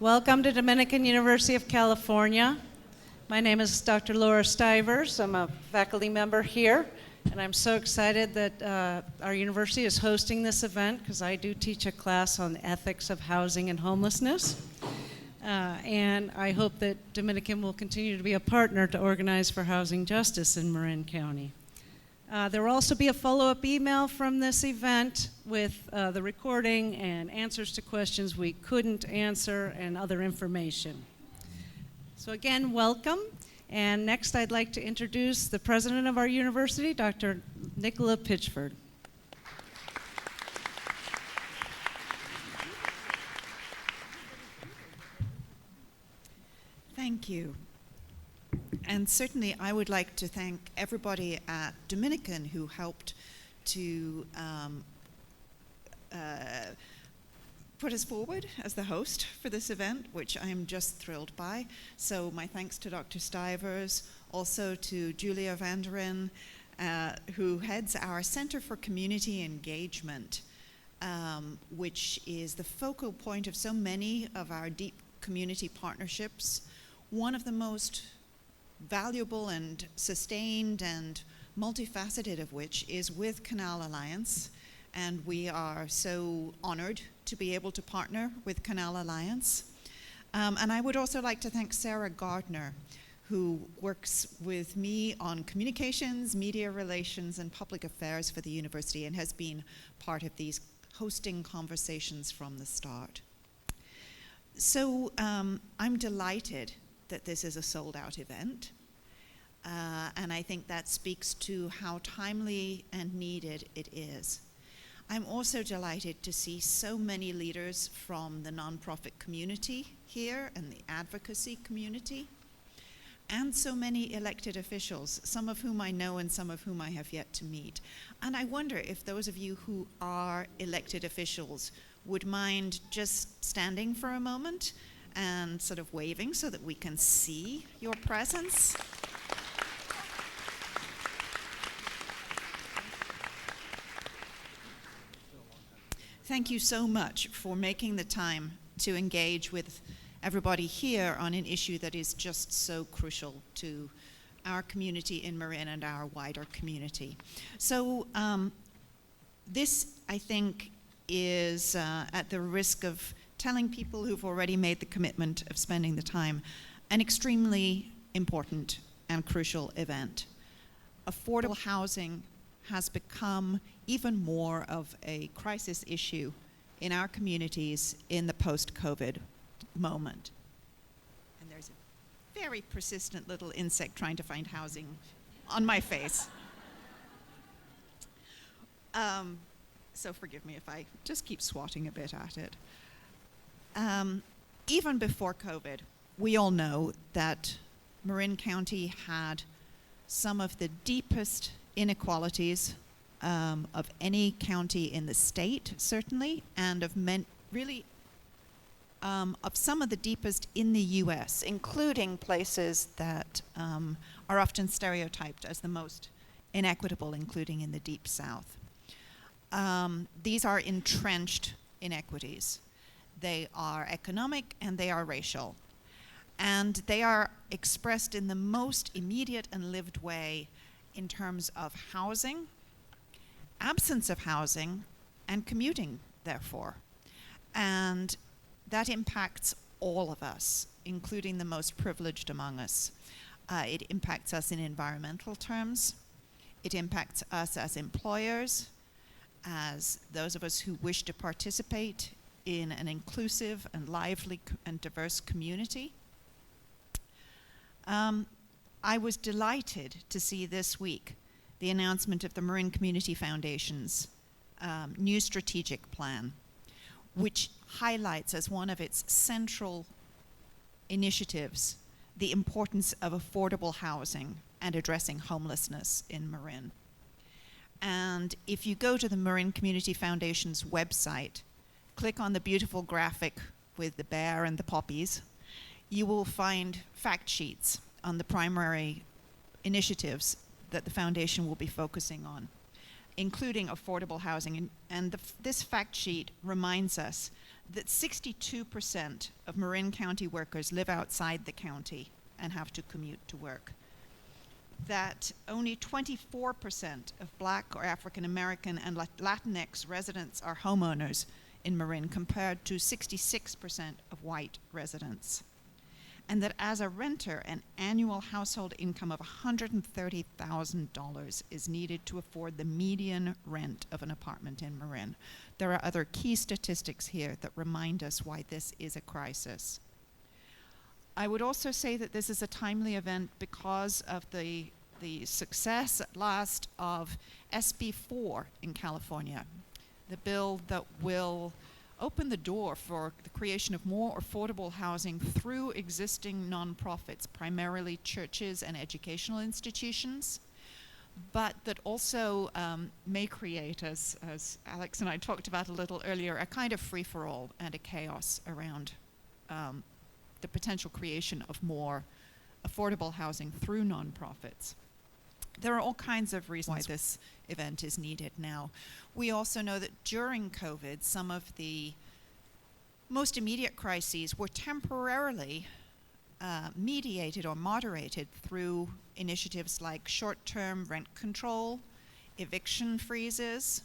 Welcome to Dominican University of California. My name is Dr. Laura Stivers. I'm a faculty member here, and I'm so excited that our university is hosting this event because I do teach a class on the ethics of housing and homelessness. And I hope that Dominican will continue to be a partner to organize for housing justice in Marin County. There will also be a follow-up email from this event with the recording and answers to questions we couldn't answer and other information. So again, welcome. And next I'd like to introduce the president of our university, Dr. Nicola Pitchford. Thank you. And certainly I would like to thank everybody at Dominican who helped to put us forward as the host for this event, which I'm just thrilled by. So my thanks to Dr. Stivers, also to Julia Vanderin, who heads our Center for Community Engagement, which is the focal point of so many of our deep community partnerships. One of the most valuable and sustained and multifaceted of which is with Canal Alliance, and we are so honored to be able to partner with Canal Alliance. And I would also like to thank Sarah Gardner, who works with me on communications, media relations, and public affairs for the university and has been part of these hosting conversations from the start. So I'm delighted that this is a sold-out event. And I think that speaks to how timely and needed it is. I'm also delighted to see so many leaders from the nonprofit community here and the advocacy community, and so many elected officials, some of whom I know and some of whom I have yet to meet. And I wonder if those of you who are elected officials would mind just standing for a moment and sort of waving so that we can see your presence. Thank you so much for making the time to engage with everybody here on an issue that is just so crucial to our community in Marin and our wider community. So this, I think, is at the risk of telling people who've already made the commitment of spending the time, an extremely important and crucial event. Affordable housing has become even more of a crisis issue in our communities in the post-COVID moment. And there's a very persistent little insect trying to find housing on my face. So forgive me if I just keep swatting a bit at it. Even before COVID, we all know that Marin County had some of the deepest inequalities of any county in the state, certainly, and of some of the deepest in the U.S., including places that are often stereotyped as the most inequitable, including in the Deep South. These are entrenched inequities. They are economic and they are racial. And they are expressed in the most immediate and lived way in terms of housing, absence of housing, and commuting, therefore. And that impacts all of us, including the most privileged among us. It impacts us in environmental terms. It impacts us as employers, as those of us who wish to participate in an inclusive and lively and diverse community. I was delighted to see this week the announcement of the Marin Community Foundation's new strategic plan, which highlights as one of its central initiatives the importance of affordable housing and addressing homelessness in Marin. And if you go to the Marin Community Foundation's website, click on the beautiful graphic with the bear and the poppies, you will find fact sheets on the primary initiatives that the foundation will be focusing on. including affordable housing. And this fact sheet reminds us that 62% of Marin County workers live outside the county and have to commute to work. That only 24% of Black or African American and Latinx residents are homeowners in Marin, compared to 66% of white residents. And that as a renter, an annual household income of $130,000 is needed to afford the median rent of an apartment in Marin. There are other key statistics here that remind us why this is a crisis. I would also say that this is a timely event because of the success at last of SB 4 in California, the bill that will open the door for the creation of more affordable housing through existing nonprofits, primarily churches and educational institutions, but that also may create, as Alex and I talked about a little earlier, a kind of free-for-all and a chaos around the potential creation of more affordable housing through nonprofits. There are all kinds of reasons why this event is needed now. We also know that during COVID, some of the most immediate crises were temporarily mediated or moderated through initiatives like short-term rent control, eviction freezes,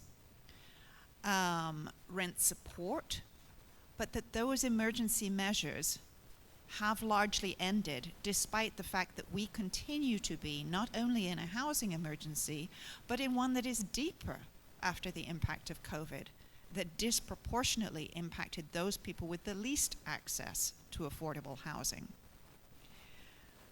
rent support, but that those emergency measures have largely ended, despite the fact that we continue to be not only in a housing emergency, but in one that is deeper after the impact of COVID, that disproportionately impacted those people with the least access to affordable housing.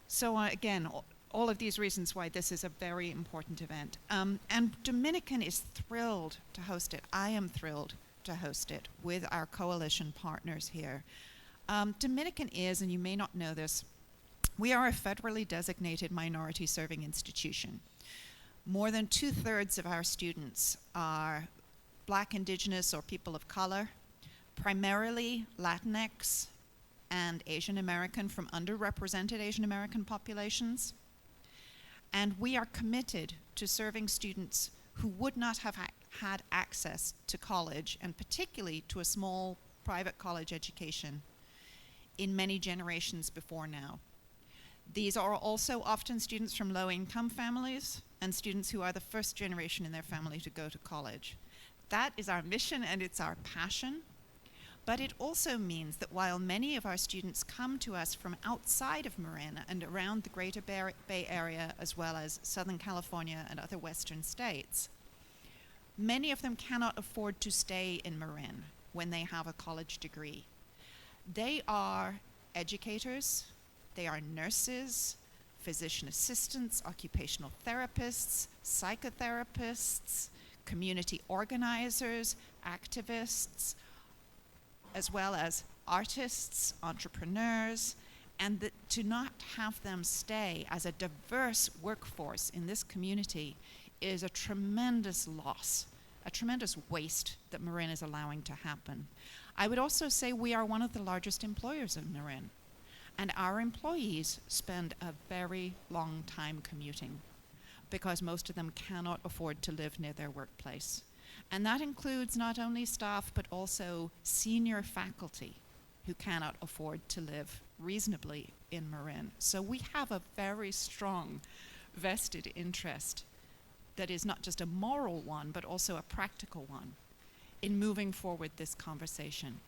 So again, all of these reasons why this is a very important event. And Dominican is thrilled to host it. I am thrilled to host it with our coalition partners here. Dominican is, and you may not know this, we are a federally designated minority serving institution. More than 2/3 of our students are Black, Indigenous, or people of color, primarily Latinx and Asian American from underrepresented Asian American populations. And we are committed to serving students who would not have had access to college, and particularly to a small private college education, in many generations before now. These are also often students from low-income families and students who are the first generation in their family to go to college. That is our mission and it's our passion, but it also means that while many of our students come to us from outside of Marin and around the greater Bay Area, as well as Southern California and other western states, many of them cannot afford to stay in Marin when they have a college degree. They are educators, they are nurses, physician assistants, occupational therapists, psychotherapists, community organizers, activists, as well as artists, entrepreneurs, and that to not have them stay as a diverse workforce in this community is a tremendous loss, a tremendous waste that Marin is allowing to happen. I would also say we are one of the largest employers in Marin, and our employees spend a very long time commuting because most of them cannot afford to live near their workplace. And that includes not only staff, but also senior faculty who cannot afford to live reasonably in Marin. So we have a very strong vested interest that is not just a moral one, but also a practical one in moving forward this conversation.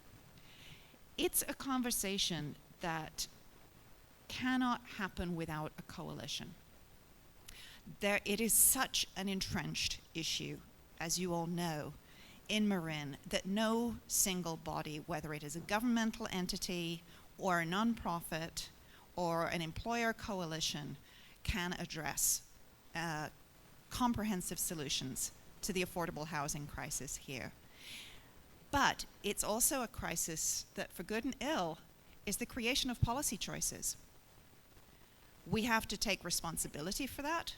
It's a conversation that cannot happen without a coalition. It is such an entrenched issue, as you all know, in Marin, that no single body, whether it is a governmental entity or a nonprofit or an employer coalition, can address comprehensive solutions to the affordable housing crisis here. But it's also a crisis that, for good and ill, is the creation of policy choices. We have to take responsibility for that.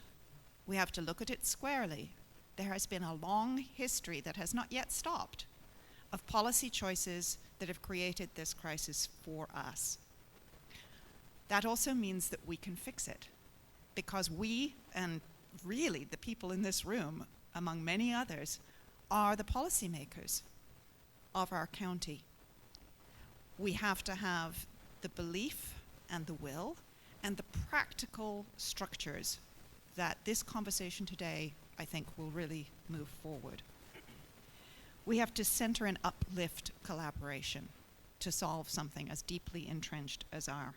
We have to look at it squarely. There has been a long history that has not yet stopped of policy choices that have created this crisis for us. That also means that we can fix it, because we, and really the people in this room, among many others, are the policymakers of our county. We have to have the belief and the will and the practical structures that this conversation today, I think, will really move forward. We have to center and uplift collaboration to solve something as deeply entrenched as our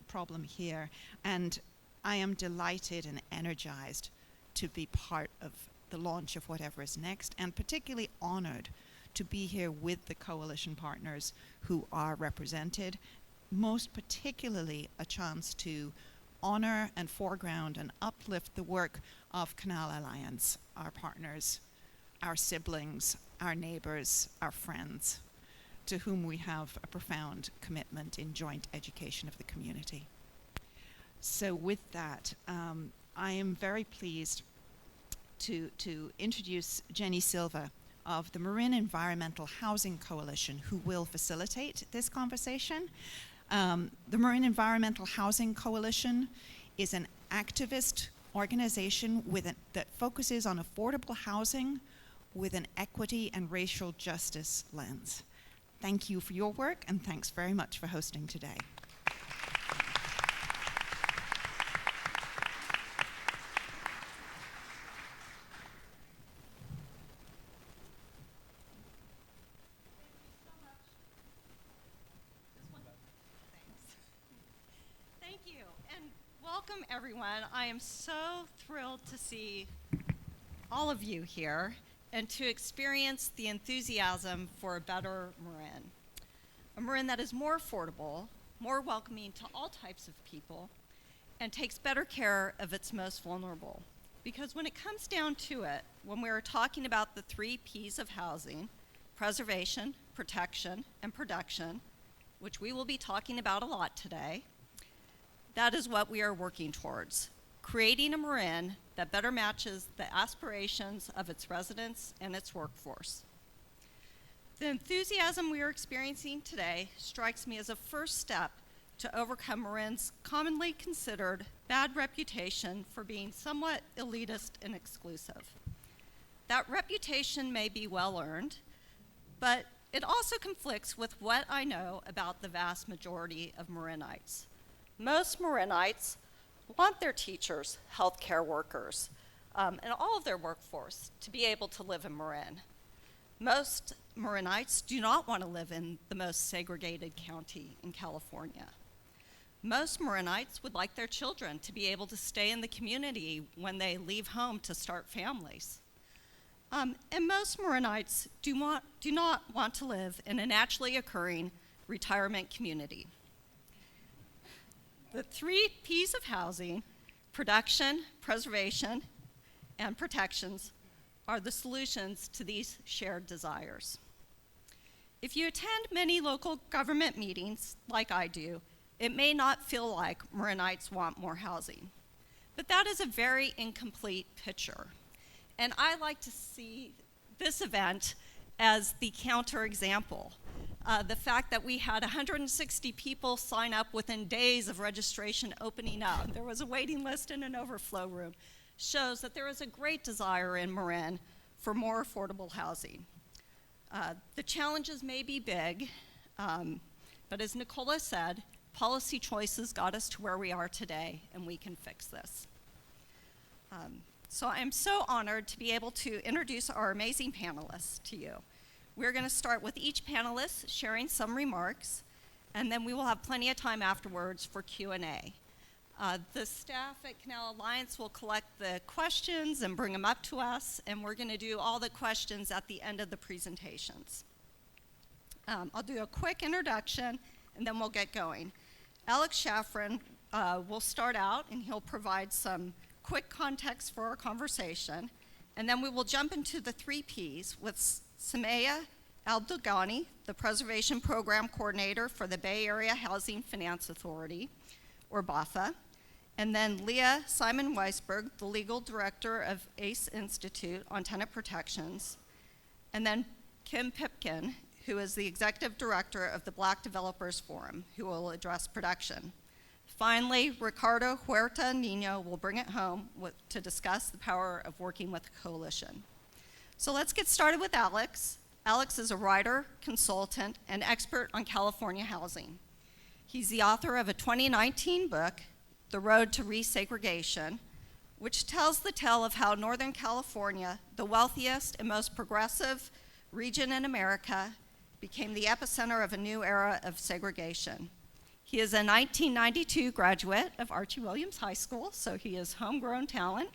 problem here. And I am delighted and energized to be part of the launch of whatever is next, and particularly honored to be here with the coalition partners who are represented, most particularly a chance to honor and foreground and uplift the work of Canal Alliance, our partners, our siblings, our neighbors, our friends, to whom we have a profound commitment in joint education of the community. So with that, I am very pleased to introduce Jenny Silva of the Marin Environmental Housing Coalition, who will facilitate this conversation. The Marin Environmental Housing Coalition is an activist organization that focuses on affordable housing with an equity and racial justice lens. Thank you for your work, and thanks very much for hosting today. Thank you, and welcome everyone. I am so thrilled to see all of you here and to experience the enthusiasm for a better Marin. A Marin that is more affordable, more welcoming to all types of people, and takes better care of its most vulnerable. Because when it comes down to it, when we're talking about the 3 P's of housing, preservation, protection, and production, which we will be talking about a lot today, that is what we are working towards. Creating a Marin that better matches the aspirations of its residents and its workforce. The enthusiasm we are experiencing today strikes me as a first step to overcome Marin's commonly considered bad reputation for being somewhat elitist and exclusive. That reputation may be well earned, but it also conflicts with what I know about the vast majority of Marinites. Most Marinites want their teachers, healthcare workers, and all of their workforce to be able to live in Marin. Most Marinites do not want to live in the most segregated county in California. Most Marinites would like their children to be able to stay in the community when they leave home to start families. And most Marinites do not want to live in a naturally occurring retirement community. The 3 P's of housing, production, preservation, and protections, are the solutions to these shared desires. If you attend many local government meetings, like I do, it may not feel like Marinites want more housing. But that is a very incomplete picture. And I like to see this event as the counterexample. The fact that we had 160 people sign up within days of registration opening up, there was a waiting list in an overflow room, shows that there is a great desire in Marin for more affordable housing. The challenges may be big, but as Nicola said, policy choices got us to where we are today, and we can fix this. So I'm so honored to be able to introduce our amazing panelists to you. We're going to start with each panelist sharing some remarks, and then we will have plenty of time afterwards for Q&A. The staff at Canal Alliance will collect the questions and bring them up to us, and we're going to do all the questions at the end of the presentations. I'll do a quick introduction, and then we'll get going. Alex Shaffrin will start out, and he'll provide some quick context for our conversation, and then we will jump into the 3 P's with Samaya Abdelghani, the Preservation Program Coordinator for the Bay Area Housing Finance Authority, or BAFA, and then Leah Simon Weisberg, the Legal Director of ACE Institute on Tenant Protections, and then Kim Pipkin, who is the Executive Director of the Black Developers Forum, who will address production. Finally, Ricardo Huerta Nino will bring it home to discuss the power of working with a coalition. So let's get started with Alex. Alex is a writer, consultant, and expert on California housing. He's the author of a 2019 book, The Road to Resegregation, which tells the tale of how Northern California, the wealthiest and most progressive region in America, became the epicenter of a new era of segregation. He is a 1992 graduate of Archie Williams High School, so he is homegrown talent.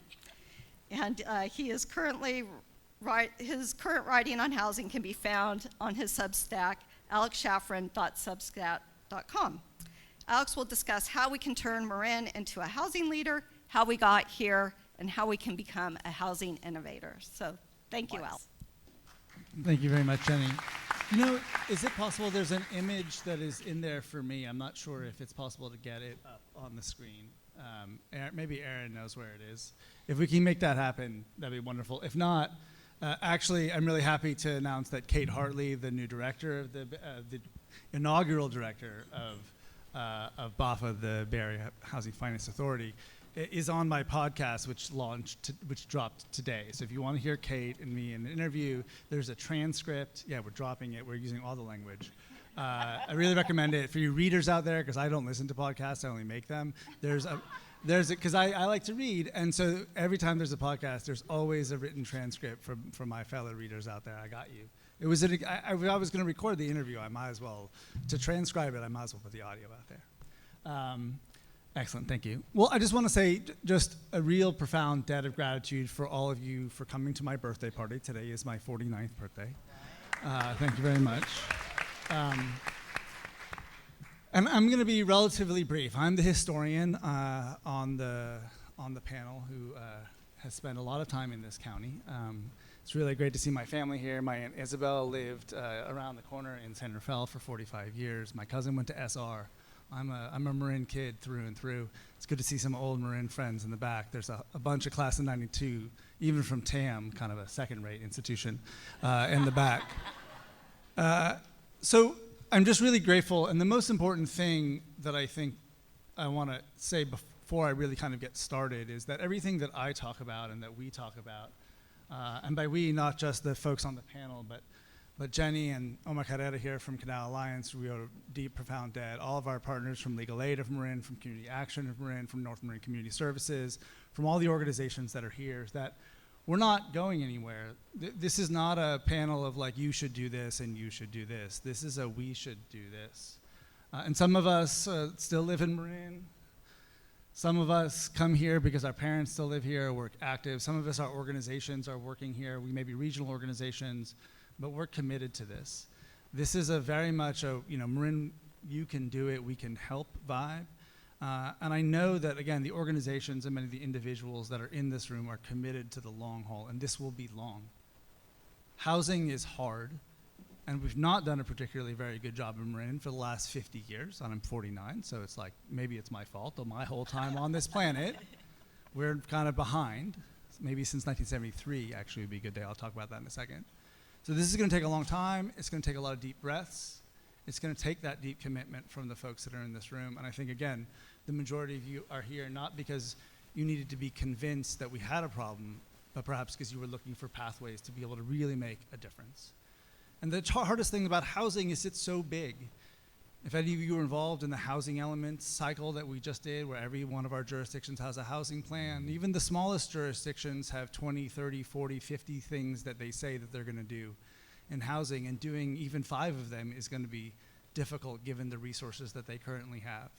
And his current writing on housing can be found on his Substack, alexshafran.substack.com. Alex will discuss how we can turn Marin into a housing leader, how we got here, and how we can become a housing innovator. So thank you, Al. Thank you very much, Jenny. You know, is it possible there's an image that is in there for me? I'm not sure if it's possible to get it up on the screen. Maybe Aaron knows where it is. If we can make that happen, that'd be wonderful. If not, actually, I'm really happy to announce that Kate Hartley, the new director of the inaugural director of BAFA, the Bay Area Housing Finance Authority, is on my podcast, which dropped today. So if you want to hear Kate and me in an interview, there's a transcript. Yeah, we're dropping it. We're using all the language. I really recommend it for you readers out there, because I don't listen to podcasts. I only make them. Because I like to read, and so every time there's a podcast, there's always a written transcript from my fellow readers out there. I got you. I was going to record the interview. I might as well. To transcribe it, I might as well put the audio out there. Excellent, thank you. Well, I just want to say just a real profound debt of gratitude for all of you for coming to my birthday party. Today is my 49th birthday. Thank you very much. And I'm going to be relatively brief. I'm the historian on the panel who has spent a lot of time in this county. It's really great to see my family here. My Aunt Isabel lived around the corner in San Rafael for 45 years. My cousin went to SR. I'm a Marin kid through and through. It's good to see some old Marin friends in the back. There's a bunch of class of 92, even from TAM, kind of a second-rate institution, in the back. So I'm just really grateful. And the most important thing that I think I want to say before I really kind of get started is that everything that I talk about and that we talk about, and by we, not just the folks on the panel, but Jenny and Omar Carrera here from Canal Alliance, we owe deep, profound debt. All of our partners from Legal Aid of Marin, from Community Action of Marin, from Marin Community Services, from all the organizations that are here, is that we're not going anywhere. This is not a panel of like, you should do this and you should do this. This is a we should do this. And some of us still live in Marin. Some of us come here because our parents still live here, work active. Some of us, our organizations are working here. We may be regional organizations, but we're committed to this. This is a very much a, Marin, you can do it, we can help vibe. And I know that, again, the organizations and many of the individuals that are in this room are committed to the long haul, and this will be long. Housing is hard, and we've not done a particularly very good job in Marin for the last 50 years, and I'm 49, so it's like, maybe it's my fault, though my whole time on this planet, we're kind of behind. Maybe since 1973, actually, would be a good day. I'll talk about that in a second. So this is going to take a long time. It's going to take a lot of deep breaths. It's going to take that deep commitment from the folks that are in this room. And I think, again, the majority of you are here not because you needed to be convinced that we had a problem, but perhaps because you were looking for pathways to be able to really make a difference. And the hardest thing about housing is it's so big. If any of you were involved in the housing elements cycle that we just did, where every one of our jurisdictions has a housing plan, even the smallest jurisdictions have 20, 30, 40, 50 things that they say that they're going to do in housing, and doing even 5 of them is going to be difficult given the resources that they currently have.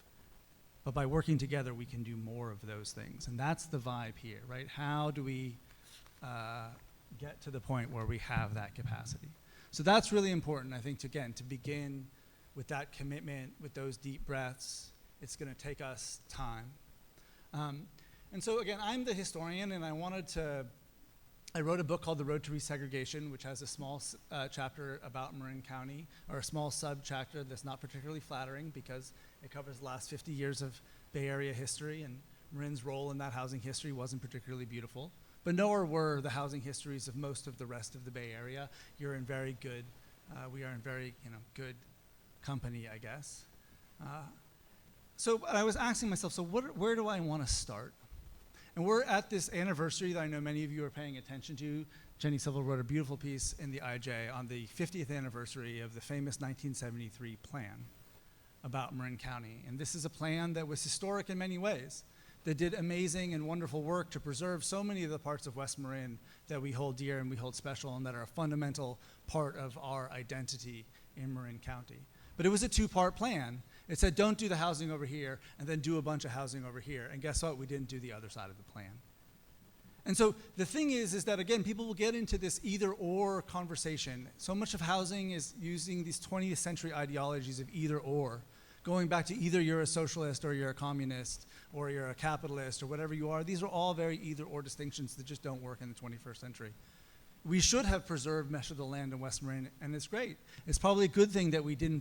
But by working together, we can do more of those things. And that's the vibe here, right? How do we get to the point where we have that capacity? So that's really important, I think, to begin with that commitment, with those deep breaths. It's going to take us time. And so again, I'm the historian, and I wrote a book called The Road to Resegregation, which has a small chapter about Marin County, or a small sub-chapter that's not particularly flattering because it covers the last 50 years of Bay Area history, and Marin's role in that housing history wasn't particularly beautiful. But nor were the housing histories of most of the rest of the Bay Area. We are in very good company, I guess. So I was asking myself, so where do I want to start? And we're at this anniversary that I know many of you are paying attention to. Jenny Silva wrote a beautiful piece in the IJ on the 50th anniversary of the famous 1973 plan about Marin County. And this is a plan that was historic in many ways, that did amazing and wonderful work to preserve so many of the parts of West Marin that we hold dear and we hold special and that are a fundamental part of our identity in Marin County. But it was a two-part plan. It said, don't do the housing over here, and then do a bunch of housing over here. And guess what? We didn't do the other side of the plan. And so the thing is that, again, people will get into this either-or conversation. So much of housing is using these 20th century ideologies of either-or, going back to either you're a socialist or you're a communist or you're a capitalist or whatever you are. These are all very either-or distinctions that just don't work in the 21st century. We should have preserved much of the land in West Marin, and it's great. It's probably a good thing that we didn't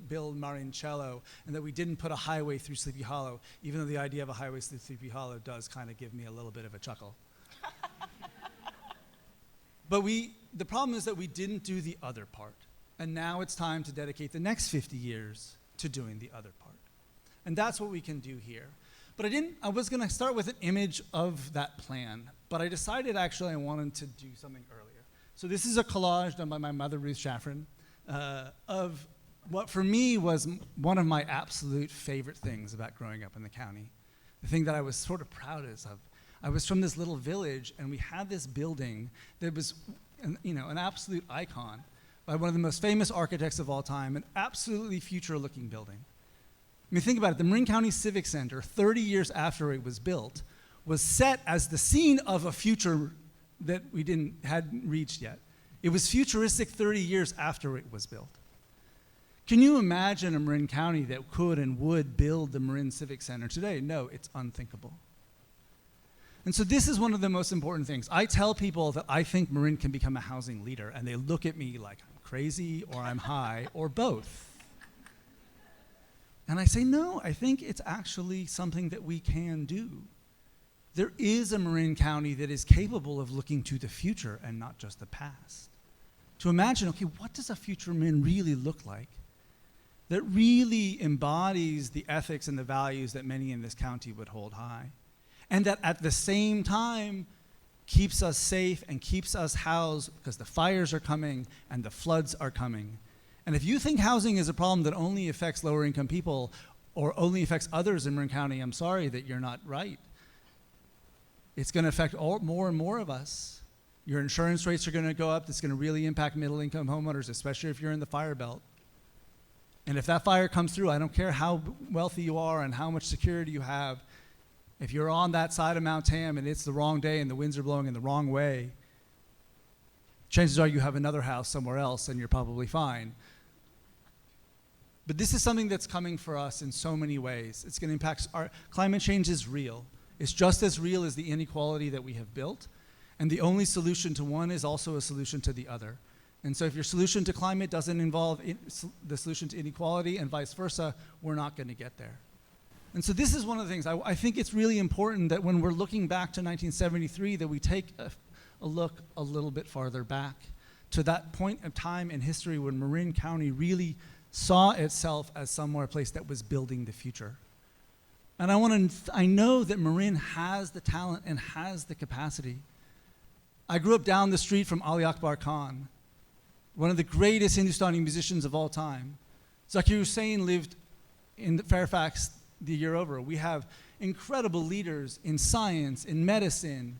build Marin Cello and that we didn't put a highway through Sleepy Hollow, even though the idea of a highway through Sleepy Hollow does kind of give me a little bit of a chuckle. But the problem is that we didn't do the other part, and now it's time to dedicate the next 50 years to doing the other part. And that's what we can do here. But I was going to start with an image of that plan, but I decided actually I wanted to do something earlier. So this is a collage done by my mother, Ruth Shaffron, of what for me was one of my absolute favorite things about growing up in the county. The thing that I was sort of proudest of. I was from this little village, and we had this building that was an absolute icon by one of the most famous architects of all time, an absolutely future-looking building. I mean, think about it. The Marin County Civic Center, 30 years after it was built, was set as the scene of a future that we hadn't reached yet. It was futuristic 30 years after it was built. Can you imagine a Marin County that could and would build the Marin Civic Center today? No, it's unthinkable. And so this is one of the most important things. I tell people that I think Marin can become a housing leader, and they look at me like I'm crazy or I'm high or both. And I say, no, I think it's actually something that we can do. There is a Marin County that is capable of looking to the future and not just the past. To imagine, okay, what does a future Marin really look like that really embodies the ethics and the values that many in this county would hold high, and that at the same time keeps us safe and keeps us housed because the fires are coming and the floods are coming. And if you think housing is a problem that only affects lower income people or only affects others in Marin County, I'm sorry that you're not right. It's going to affect more and more of us. Your insurance rates are going to go up. That's going to really impact middle income homeowners, especially if you're in the fire belt. And if that fire comes through, I don't care how wealthy you are and how much security you have, if you're on that side of Mount Tam and it's the wrong day and the winds are blowing in the wrong way, chances are you have another house somewhere else and you're probably fine. But this is something that's coming for us in so many ways. It's going to impact climate change is real. It's just as real as the inequality that we have built. And the only solution to one is also a solution to the other. And so if your solution to climate doesn't involve the solution to inequality and vice versa, we're not going to get there. And so this is one of the things. I think it's really important that when we're looking back to 1973, that we take a look a little bit farther back to that point of time in history when Marin County really saw itself as somewhere, a place that was building the future. And I know that Marin has the talent and has the capacity. I grew up down the street from Ali Akbar Khan, one of the greatest Hindustani musicians of all time. Zakir Hussain lived in Fairfax the year over. We have incredible leaders in science, in medicine,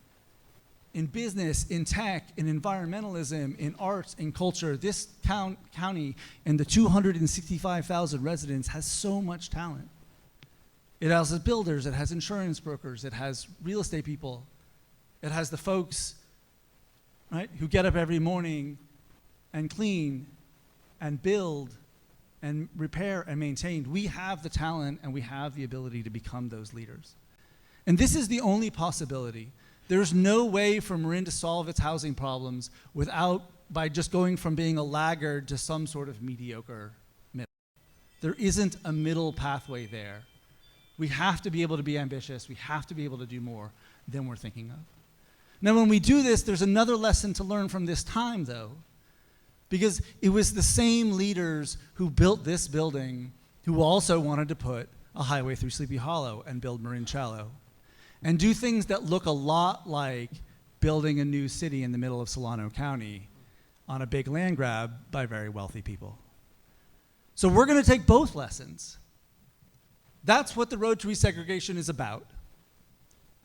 in business, in tech, in environmentalism, in arts, in culture. This county and the 265,000 residents has so much talent. It has builders, it has insurance brokers, it has real estate people, it has the folks, right, who get up every morning and clean and build and repair and maintain. We have the talent and we have the ability to become those leaders. And this is the only possibility. There's no way for Marin to solve its housing problems by just going from being a laggard to some sort of mediocre middle. There isn't a middle pathway there. We have to be able to be ambitious. We have to be able to do more than we're thinking of. Now, when we do this, there's another lesson to learn from this time, though, because it was the same leaders who built this building who also wanted to put a highway through Sleepy Hollow and build Marin and do things that look a lot like building a new city in the middle of Solano County on a big land grab by very wealthy people. So we're going to take both lessons. That's what the road to resegregation is about,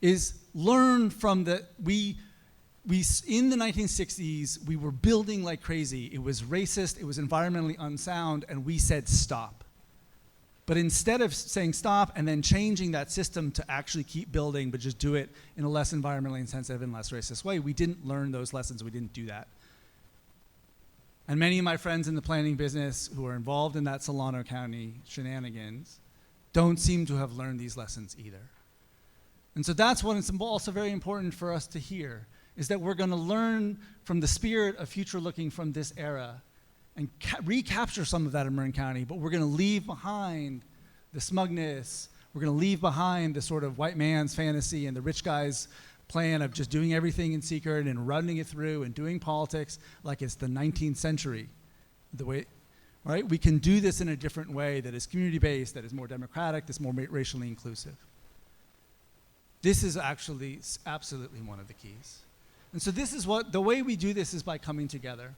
is learn from in the 1960s, we were building like crazy. It was racist, it was environmentally unsound, and we said stop. But instead of saying stop and then changing that system to actually keep building, but just do it in a less environmentally insensitive and less racist way, we didn't learn those lessons, we didn't do that. And many of my friends in the planning business who are involved in that Solano County shenanigans don't seem to have learned these lessons either. And so that's what is also very important for us to hear, is that we're going to learn from the spirit of future looking from this era and recapture some of that in Marin County, but we're going to leave behind the smugness, we're going to leave behind the sort of white man's fantasy and the rich guy's plan of just doing everything in secret and running it through and doing politics like it's the 19th century. Right? We can do this in a different way that is community-based, that is more democratic, that's more racially inclusive. This is actually absolutely one of the keys. And so the way we do this is by coming together.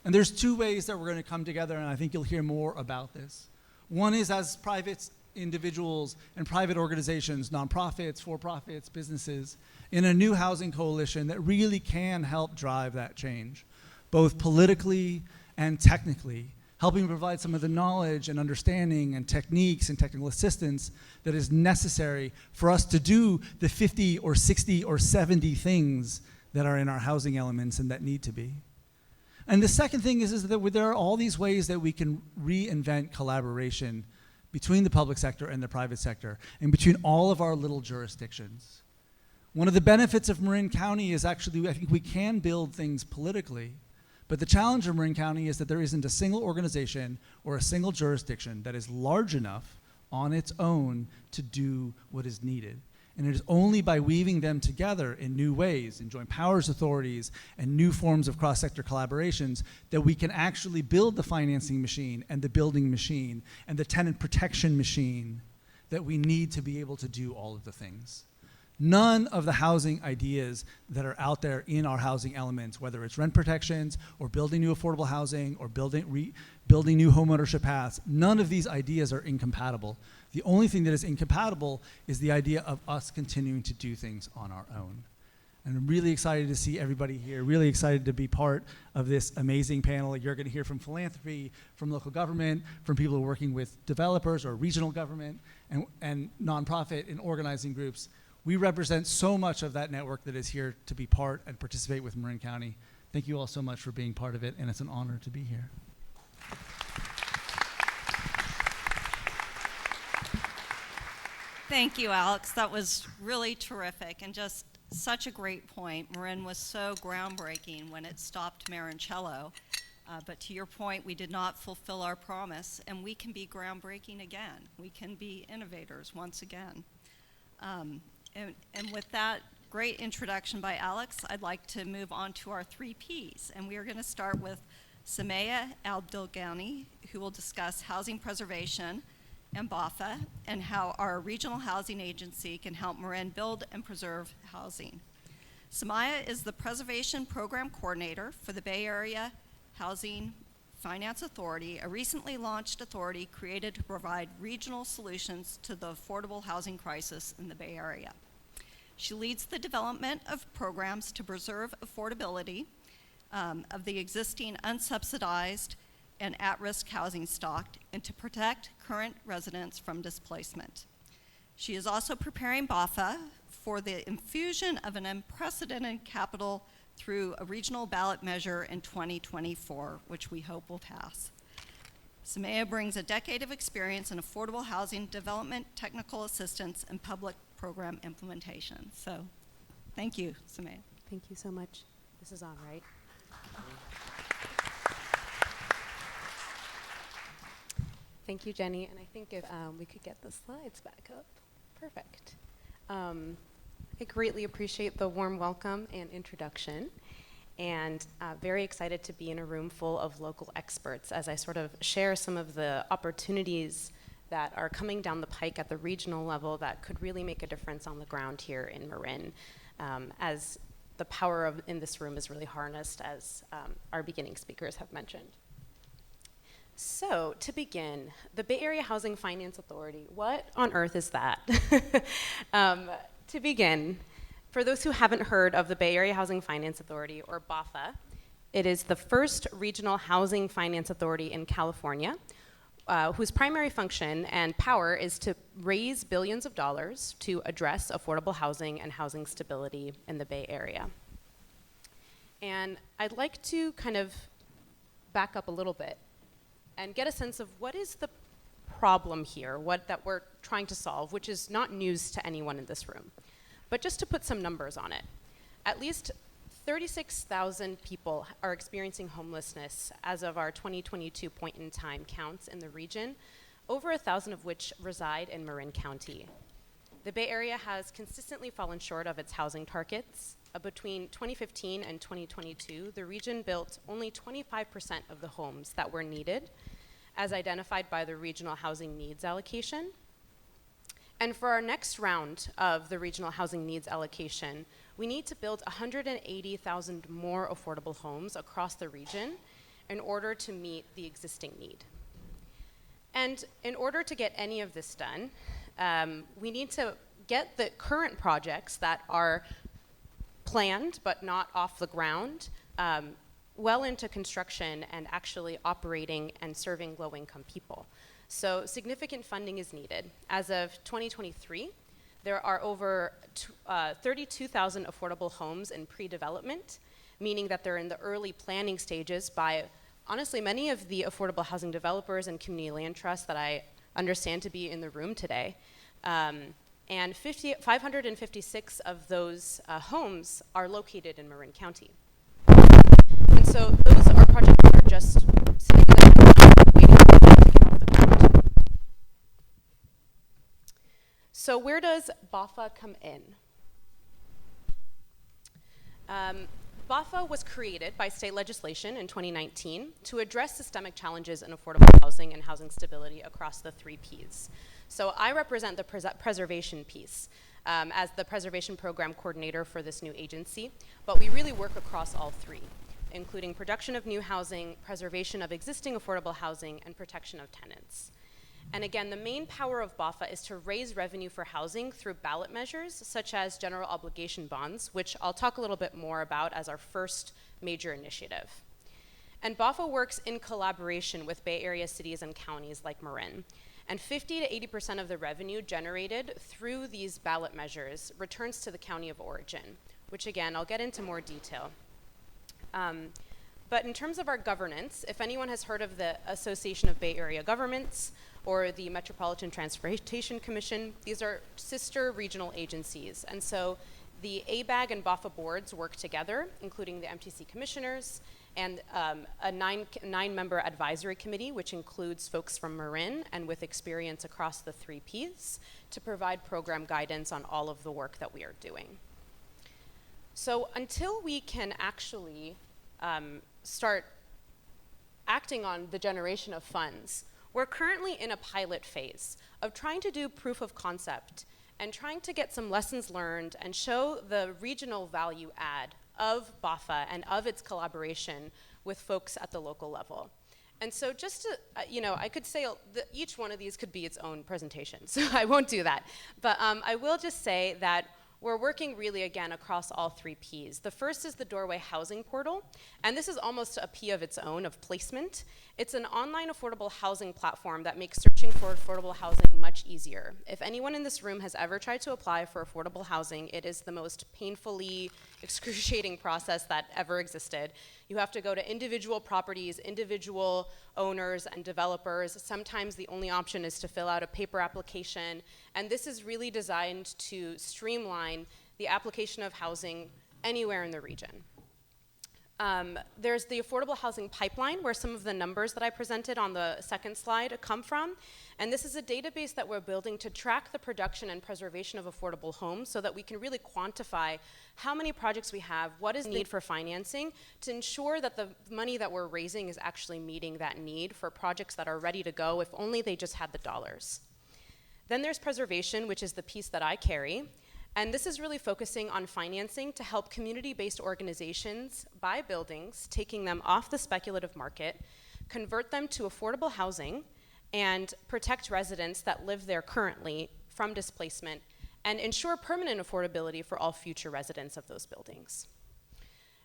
And there's two ways that we're going to come together, and I think you'll hear more about this. One is as private individuals and private organizations, nonprofits, for-profits, businesses, in a new housing coalition that really can help drive that change, both politically and technically, helping provide some of the knowledge and understanding and techniques and technical assistance that is necessary for us to do the 50 or 60 or 70 things that are in our housing elements and that need to be. And the second thing is that there are all these ways that we can reinvent collaboration between the public sector and the private sector and between all of our little jurisdictions. One of the benefits of Marin County is actually, I think we can build things politically, but the challenge of Marin County is that there isn't a single organization or a single jurisdiction that is large enough on its own to do what is needed. And it is only by weaving them together in new ways, in joint powers authorities and new forms of cross-sector collaborations, that we can actually build the financing machine and the building machine and the tenant protection machine that we need to be able to do all of the things. None of the housing ideas that are out there in our housing elements, whether it's rent protections or building new affordable housing or building new homeownership paths, none of these ideas are incompatible. The only thing that is incompatible is the idea of us continuing to do things on our own. And I'm really excited to see everybody here, really excited to be part of this amazing panel. You're going to hear from philanthropy, from local government, from people who are working with developers or regional government and nonprofit and organizing groups. We represent so much of that network that is here to be part and participate with Marin County. Thank you all so much for being part of it, and it's an honor to be here. Thank you, Alex. That was really terrific and just such a great point. Marin was so groundbreaking when it stopped Marincello. But to your point, we did not fulfill our promise, and we can be groundbreaking again. We can be innovators once again. And with that great introduction by Alex, I'd like to move on to our 3 Ps. And we are going to start with Samaya Abdelghani, who will discuss housing preservation and BAFA and how our regional housing agency can help Marin build and preserve housing. Samaya is the Preservation Program Coordinator for the Bay Area Housing Finance Authority, a recently launched authority created to provide regional solutions to the affordable housing crisis in the Bay Area. She leads the development of programs to preserve affordability of the existing unsubsidized and at-risk housing stock and to protect current residents from displacement. She is also preparing BAFA for the infusion of an unprecedented capital through a regional ballot measure in 2024, which we hope will pass. Samaya brings a decade of experience in affordable housing development, technical assistance, and public program implementation. So, thank you, Samaya. Thank you so much. This is on, right? Thank you, Jenny. And I think if we could get the slides back up. Perfect. I greatly appreciate the warm welcome and introduction, and very excited to be in a room full of local experts as I sort of share some of the opportunities that are coming down the pike at the regional level that could really make a difference on the ground here in Marin, as the power in this room is really harnessed, as our beginning speakers have mentioned. So, to begin, the Bay Area Housing Finance Authority, what on earth is that? To begin, for those who haven't heard of the Bay Area Housing Finance Authority, or BAFA, it is the first regional housing finance authority in California, whose primary function and power is to raise billions of dollars to address affordable housing and housing stability in the Bay Area. And I'd like to kind of back up a little bit and get a sense of what is the problem here, that we're trying to solve, which is not news to anyone in this room. But just to put some numbers on it, at least 36,000 people are experiencing homelessness as of our 2022 point in time counts in the region, over 1,000 of which reside in Marin County. The Bay Area has consistently fallen short of its housing targets. Between 2015 and 2022, the region built only 25% of the homes that were needed, as identified by the Regional Housing Needs Allocation. And for our next round of the Regional Housing Needs Allocation, we need to build 180,000 more affordable homes across the region in order to meet the existing need. And in order to get any of this done, we need to get the current projects that are planned but not off the ground well into construction and actually operating and serving low-income people. So significant funding is needed. As of 2023, there are over 32,000 affordable homes in pre-development, meaning that they're in the early planning stages by, honestly, many of the affordable housing developers and community land trusts that I understand to be in the room today. And 556 of those homes are located in Marin County. And so those are projects that are just sitting in the pipeline waiting to get off the ground. So where does BAFA come in? BAFA was created by state legislation in 2019 to address systemic challenges in affordable housing and housing stability across the 3 Ps. So I represent the preservation piece as the preservation program coordinator for this new agency, but we really work across all 3, including production of new housing, preservation of existing affordable housing, and protection of tenants. And again, the main power of BAFA is to raise revenue for housing through ballot measures, such as general obligation bonds, which I'll talk a little bit more about as our first major initiative. And BAFA works in collaboration with Bay Area cities and counties like Marin. And 50 to 80% of the revenue generated through these ballot measures returns to the county of origin, which again, I'll get into more detail. But in terms of our governance, if anyone has heard of the Association of Bay Area Governments or the Metropolitan Transportation Commission, these are sister regional agencies. And so the ABAG and BAFA boards work together, including the MTC commissioners and a nine-member advisory committee, which includes folks from Marin and with experience across the 3 Ps to provide program guidance on all of the work that we are doing. So until we can actually start acting on the generation of funds, we're currently in a pilot phase of trying to do proof of concept and trying to get some lessons learned and show the regional value add of BAFA and of its collaboration with folks at the local level. And so just to, I could say each one of these could be its own presentation, so I won't do that. But I will just say that we're working really, again, across all 3 Ps. The first is the Doorway Housing Portal, and this is almost a P of its own, of placement. It's an online affordable housing platform that makes searching for affordable housing much easier. If anyone in this room has ever tried to apply for affordable housing, it is the most painfully excruciating process that ever existed. You have to go to individual properties, individual owners and developers. Sometimes the only option is to fill out a paper application, and this is really designed to streamline the application of housing anywhere in the region. There's the affordable housing pipeline, where some of the numbers that I presented on the second slide come from. And this is a database that we're building to track the production and preservation of affordable homes so that we can really quantify how many projects we have, what is the need for financing, to ensure that the money that we're raising is actually meeting that need for projects that are ready to go if only they just had the dollars. Then there's preservation, which is the piece that I carry. And this is really focusing on financing to help community-based organizations buy buildings, taking them off the speculative market, convert them to affordable housing, and protect residents that live there currently from displacement, and ensure permanent affordability for all future residents of those buildings.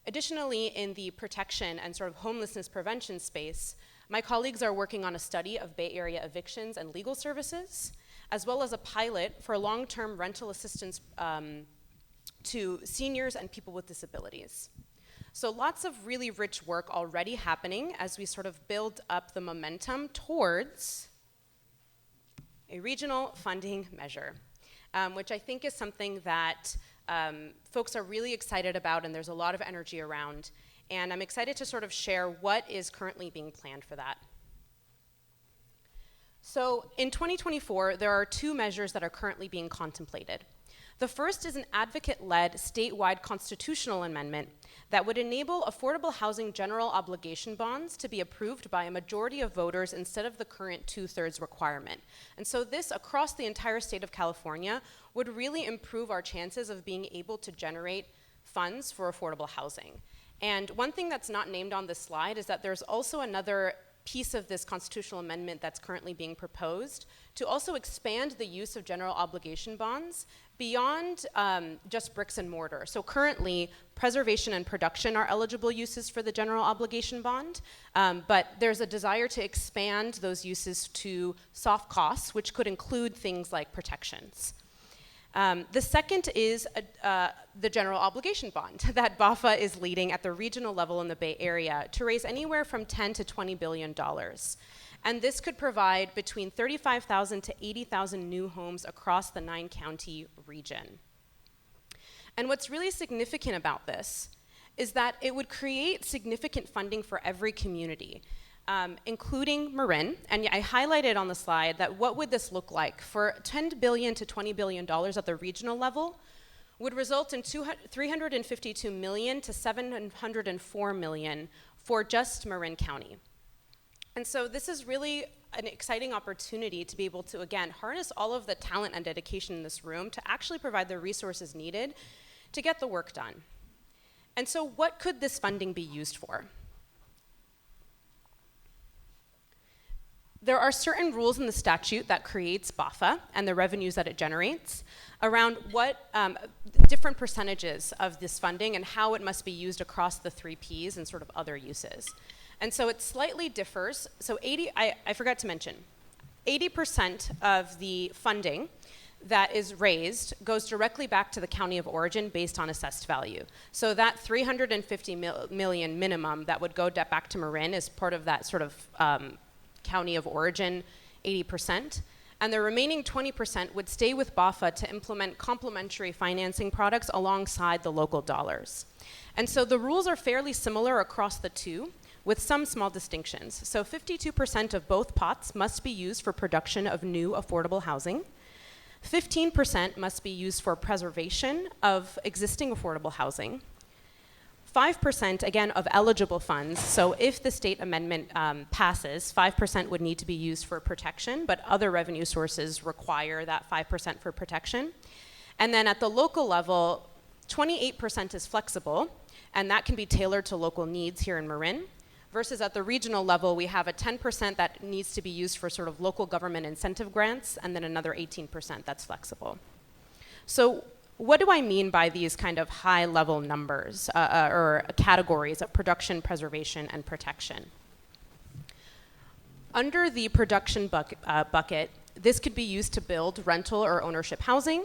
Additionally, in the protection and sort of homelessness prevention space, my colleagues are working on a study of Bay Area evictions and legal services, as well as a pilot for long-term rental assistance to seniors and people with disabilities. So lots of really rich work already happening as we sort of build up the momentum towards a regional funding measure, which I think is something that folks are really excited about, and there's a lot of energy around. And I'm excited to sort of share what is currently being planned for that. So in 2024, there are two measures that are currently being contemplated. The first is an advocate-led statewide constitutional amendment that would enable affordable housing general obligation bonds to be approved by a majority of voters instead of the current 2/3 requirement. And so this, across the entire state of California, would really improve our chances of being able to generate funds for affordable housing. And one thing that's not named on this slide is that there's also another piece of this constitutional amendment that's currently being proposed to also expand the use of general obligation bonds beyond just bricks and mortar. So currently, preservation and production are eligible uses for the general obligation bond, but there's a desire to expand those uses to soft costs, which could include things like protections. The second is the general obligation bond that BAFA is leading at the regional level in the Bay Area to raise anywhere from $10 to $20 billion. And this could provide between 35,000 to 80,000 new homes across the 9-county region. And what's really significant about this is that it would create significant funding for every community, including Marin. And I highlighted on the slide that what would this look like? For $10 billion to $20 billion at the regional level would result in $352 million to $704 million for just Marin County. And so this is really an exciting opportunity to be able to, again, harness all of the talent and dedication in this room to actually provide the resources needed to get the work done. And so what could this funding be used for? There are certain rules in the statute that creates BAFA and the revenues that it generates around what different percentages of this funding and how it must be used across the 3 Ps and sort of other uses. And so it slightly differs. So I forgot to mention, 80% of the funding that is raised goes directly back to the county of origin based on assessed value. So that $350 million minimum that would go back to Marin is part of that sort of county of origin 80%. And the remaining 20% would stay with BAFA to implement complementary financing products alongside the local dollars. And so the rules are fairly similar across the two, with some small distinctions. So 52% of both pots must be used for production of new affordable housing. 15% must be used for preservation of existing affordable housing. 5%, again, of eligible funds, so if the state amendment passes, 5% would need to be used for protection, but other revenue sources require that 5% for protection. And then at the local level, 28% is flexible, and that can be tailored to local needs here in Marin, versus at the regional level, we have a 10% that needs to be used for sort of local government incentive grants, and then another 18% that's flexible. So what do I mean by these kind of high-level numbers or categories of production, preservation, and protection? Under the production bucket, this could be used to build rental or ownership housing.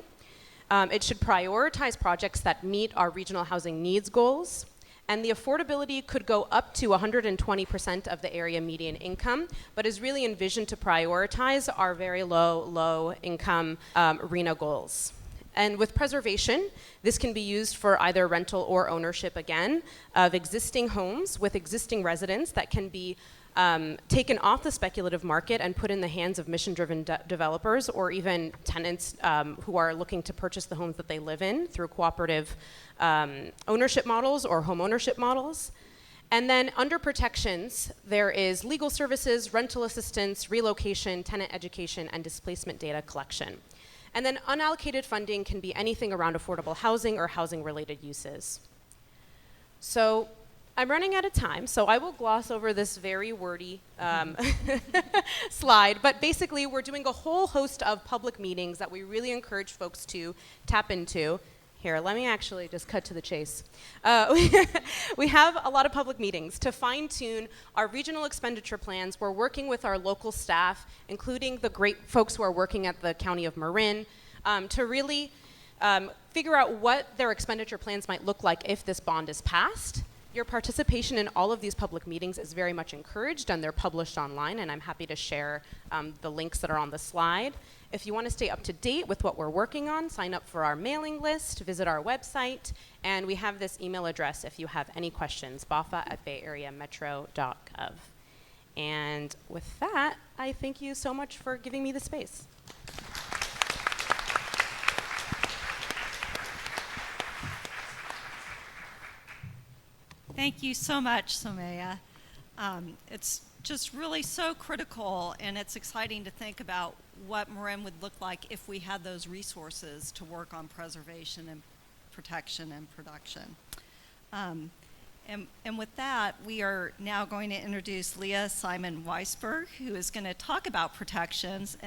It should prioritize projects that meet our regional housing needs goals. And the affordability could go up to 120% of the area median income, but is really envisioned to prioritize our very low income RENA goals. And with preservation, this can be used for either rental or ownership, again, of existing homes with existing residents that can be taken off the speculative market and put in the hands of mission-driven developers or even tenants who are looking to purchase the homes that they live in through cooperative ownership models or home ownership models. And then under protections, there is legal services, rental assistance, relocation, tenant education, and displacement data collection. And then unallocated funding can be anything around affordable housing or housing-related uses. So I'm running out of time, so I will gloss over this very wordy slide. But basically, we're doing a whole host of public meetings that we really encourage folks to tap into. Here, let me actually just cut to the chase. We have a lot of public meetings to fine-tune our regional expenditure plans. We're working with our local staff, including the great folks who are working at the County of Marin, to really figure out what their expenditure plans might look like if this bond is passed. Your participation in all of these public meetings is very much encouraged, and they're published online, and I'm happy to share the links that are on the slide. If you want to stay up to date with what we're working on, sign up for our mailing list, visit our website, and we have this email address if you have any questions, bafa@bayareametro.gov. And with that, I thank you so much for giving me the space. Thank you so much, Somaya. It's just really so critical, and it's exciting to think about what Marin would look like if we had those resources to work on preservation and protection and production. And with that, we are now going to introduce Leah Simon Weisberg, who is going to talk about protections.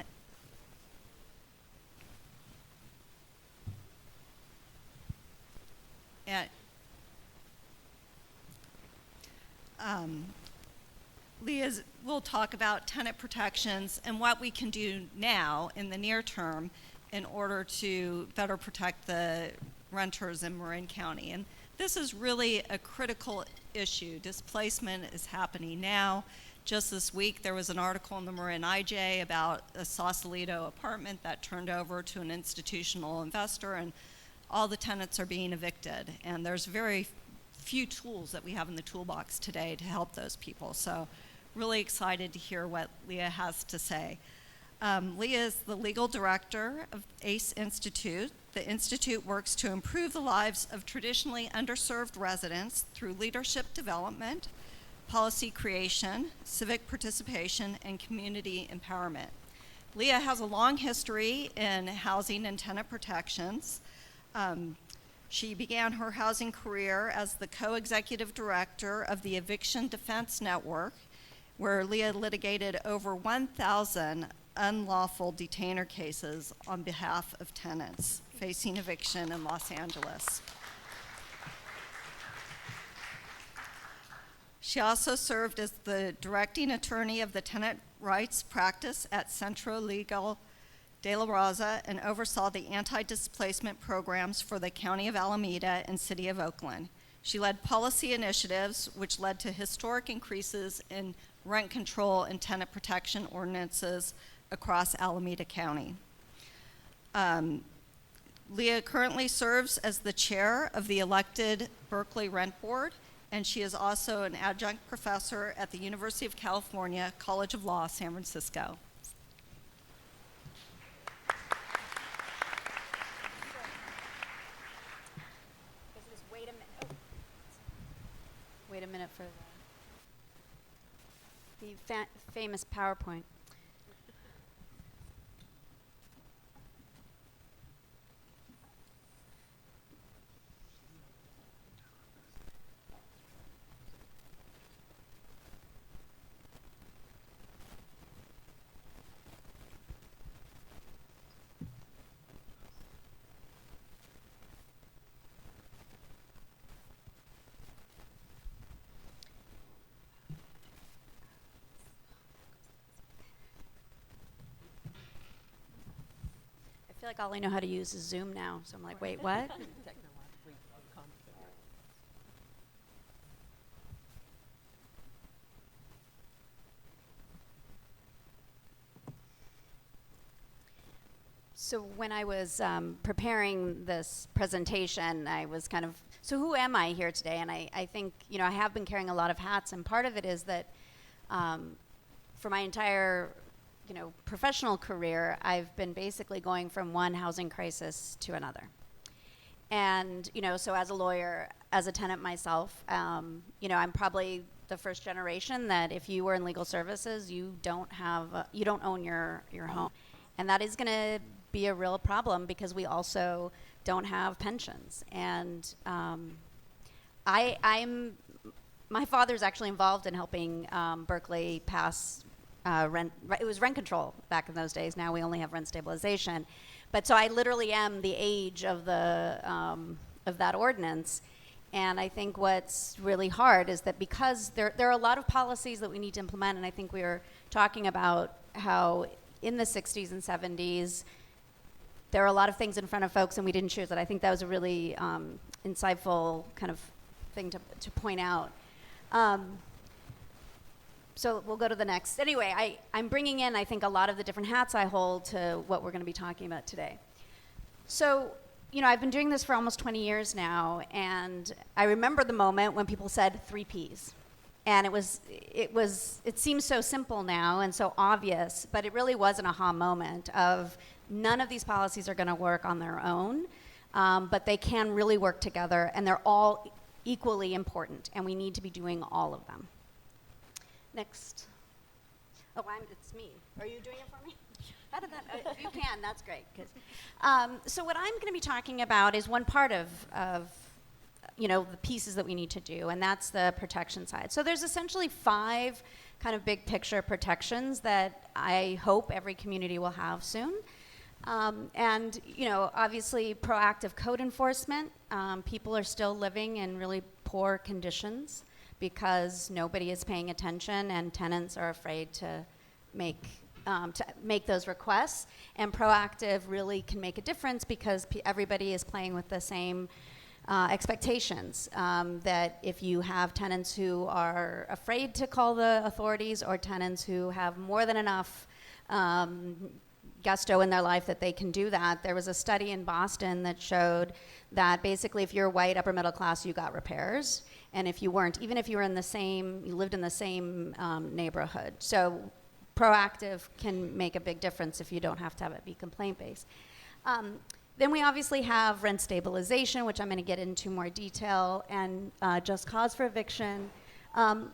Leah will talk about tenant protections and what we can do now in the near term in order to better protect the renters in Marin County. And this is really a critical issue. Displacement is happening now. Just this week, there was an article in the Marin IJ about a Sausalito apartment that turned over to an institutional investor, and all the tenants are being evicted. And there's very few tools that we have in the toolbox today to help those people. So really excited to hear what Leah has to say. Leah is the legal director of ACE Institute. The Institute works to improve the lives of traditionally underserved residents through leadership development, policy creation, civic participation, and community empowerment. Leah has a long history in housing and tenant protections. She began her housing career as the co-executive director of the Eviction Defense Network, where Leah litigated over 1,000 unlawful detainer cases on behalf of tenants facing eviction in Los Angeles. She also served as the directing attorney of the tenant rights practice at Centro Legal de la Raza and oversaw the anti-displacement programs for the County of Alameda and City of Oakland. She led policy initiatives which led to historic increases in rent control and tenant protection ordinances across Alameda County. Leah currently serves as the chair of the elected Berkeley Rent Board, and she is also an adjunct professor at the University of California College of Law, San Francisco. Wait a minute for the famous PowerPoint. I feel like all I know how to use is Zoom now, so I'm like, wait, what? So when I was preparing this presentation, I was kind of, so who am I here today? And I think, I have been carrying a lot of hats, and part of it is that for my entire, professional career, I've been basically going from one housing crisis to another. And, so as a lawyer, as a tenant myself, I'm probably the first generation that if you were in legal services, you don't own your home. And that is going to be a real problem because we also don't have pensions. And my father's actually involved in helping Berkeley pass it was rent control back in those days. Now we only have rent stabilization. But so I literally am the age of that ordinance. And I think what's really hard is that because there are a lot of policies that we need to implement, and I think we were talking about how in the 60s and 70s, there are a lot of things in front of folks and we didn't choose it. I think that was a really insightful kind of thing to point out. So we'll go to the next. Anyway, I'm bringing in, I think, a lot of the different hats I hold to what we're going to be talking about today. So, I've been doing this for almost 20 years now, and I remember the moment when people said 3 Ps. And it seems so simple now and so obvious, but it really was an aha moment of none of these policies are going to work on their own, but they can really work together, and they're all equally important, and we need to be doing all of them. Next. Oh, it's me. Are you doing it for me? How did that? You can. That's great. So what I'm going to be talking about is one part of the pieces that we need to do, and that's the protection side. So there's essentially 5 kind of big picture protections that I hope every community will have soon. And, obviously proactive code enforcement. People are still living in really poor conditions because nobody is paying attention and tenants are afraid to make those requests. And proactive really can make a difference because everybody is playing with the same expectations, that if you have tenants who are afraid to call the authorities or tenants who have more than enough gusto in their life that they can do that. There was a study in Boston that showed that basically if you're white, upper middle class, you got repairs. And if you weren't, even if you were you lived in the same neighborhood. So proactive can make a big difference if you don't have to have it be complaint-based. Then we obviously have rent stabilization, which I'm going to get into more detail, and just cause for eviction.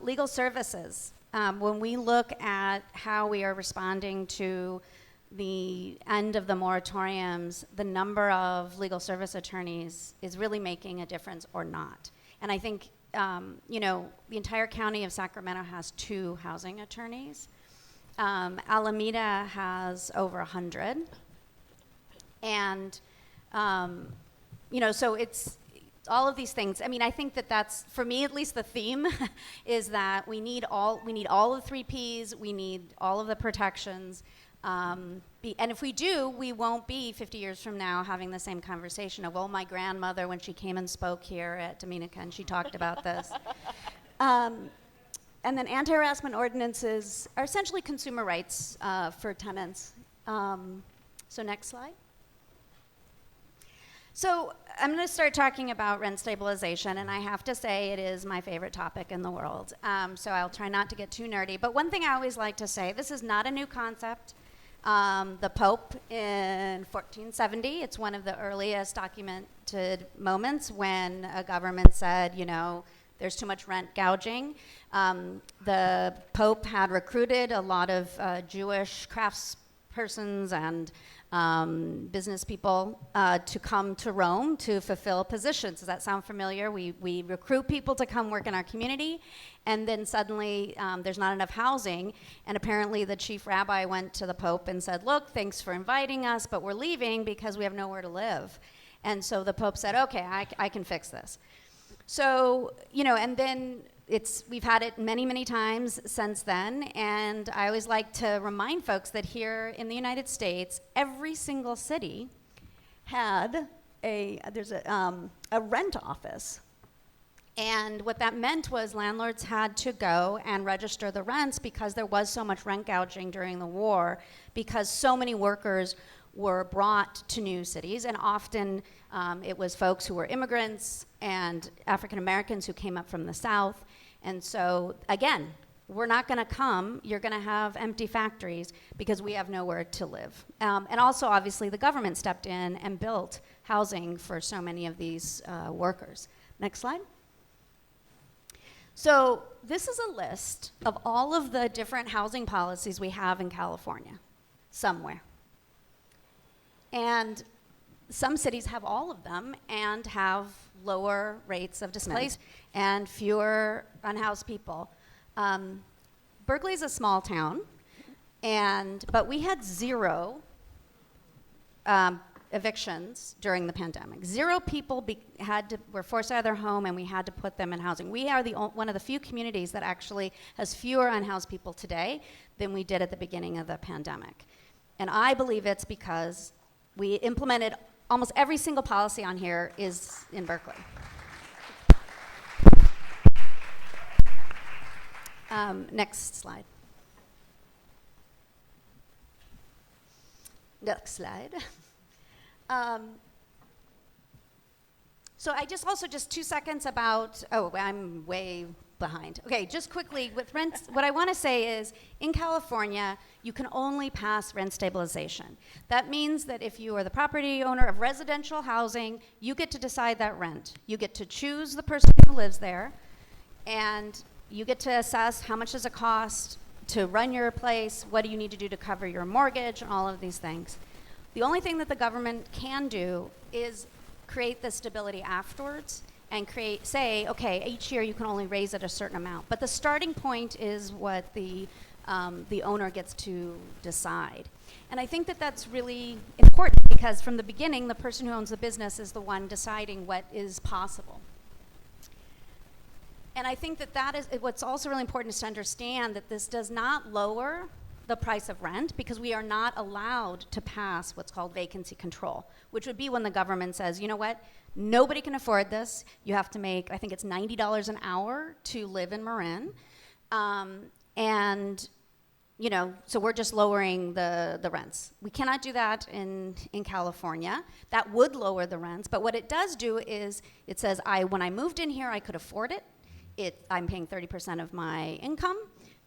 Legal services. When we look at how we are responding to the end of the moratoriums, the number of legal service attorneys is really making a difference or not. And I think, the entire county of Sacramento has 2 housing attorneys. Alameda has over 100. And, so it's all of these things. I mean, I think that's, for me at least, the theme is that we need all of the 3 Ps, we need all of the protections. And if we do, we won't be 50 years from now having the same conversation of, well, my grandmother, when she came and spoke here at Dominican, she talked about this. And then anti-harassment ordinances are essentially consumer rights for tenants. So next slide. So I'm going to start talking about rent stabilization, and I have to say it is my favorite topic in the world. So I'll try not to get too nerdy. But one thing I always like to say, this is not a new concept. The Pope in 1470, it's one of the earliest documented moments when a government said, there's too much rent gouging. The Pope had recruited a lot of Jewish craftspersons and business people to come to Rome to fulfill positions. Does that sound familiar? We recruit people to come work in our community, and then suddenly there's not enough housing, and apparently the chief rabbi went to the Pope and said, look, thanks for inviting us, but we're leaving because we have nowhere to live. And so the Pope said, okay, I can fix this. So, and then we've had it many, many times since then, and I always like to remind folks that here in the United States, every single city had there's a rent office. And what that meant was landlords had to go and register the rents because there was so much rent gouging during the war, because so many workers were brought to new cities, and often it was folks who were immigrants and African Americans who came up from the South. And so, again, we're not going to come, you're going to have empty factories because we have nowhere to live. And also, obviously, the government stepped in and built housing for so many of these workers. Next slide. So this is a list of all of the different housing policies we have in California, somewhere. And some cities have all of them and have lower rates of displacement and fewer unhoused people. Berkeley's a small town, but we had 0 evictions during the pandemic. 0 people were forced out of their home, and we had to put them in housing. We are one of the few communities that actually has fewer unhoused people today than we did at the beginning of the pandemic. And I believe it's because we implemented almost every single policy on here is in Berkeley. Next slide. Next slide. So I just 2 seconds about, I'm way behind. Okay, just quickly, with rents, what I want to say is, in California, you can only pass rent stabilization. That means that if you are the property owner of residential housing, you get to decide that rent. You get to choose the person who lives there, and you get to assess how much does it cost to run your place, what do you need to do to cover your mortgage, and all of these things. The only thing that the government can do is create the stability afterwards and say, okay, each year you can only raise it a certain amount. But the starting point is what the owner gets to decide. And I think that that's really important because from the beginning, the person who owns the business is the one deciding what is possible. And I think that is what's also really important is to understand that this does not lower the price of rent because we are not allowed to pass what's called vacancy control, which would be when the government says, you know what, nobody can afford this. You have to make, I think it's $90 an hour to live in Marin. And, you know, so we're just lowering the rents. We cannot do that in California. That would lower the rents. But what it does do is it says, when I moved in here, I could afford it. I'm paying 30% of my income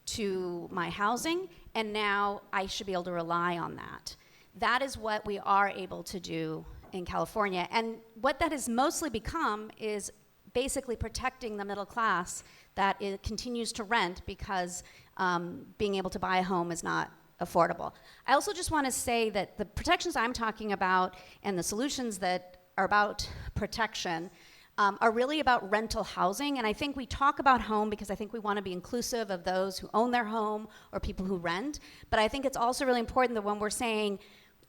to my housing, and now I should be able to rely on that. That is what we are able to do in California. And what that has mostly become is basically protecting the middle class that it continues to rent because being able to buy a home is not affordable. I also just want to say that the protections I'm talking about and the solutions that are about protection are really about rental housing. And I think we talk about home because I think we want to be inclusive of those who own their home or people who rent. But I think it's also really important that when we're saying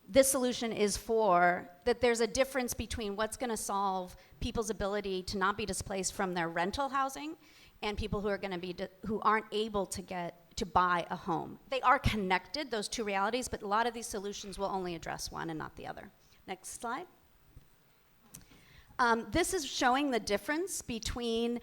this solution is that there's a difference between what's going to solve people's ability to not be displaced from their rental housing and people who are going to be who aren't able to buy a home. They are connected, those two realities, but a lot of these solutions will only address one and not the other. Next slide. This is showing the difference between,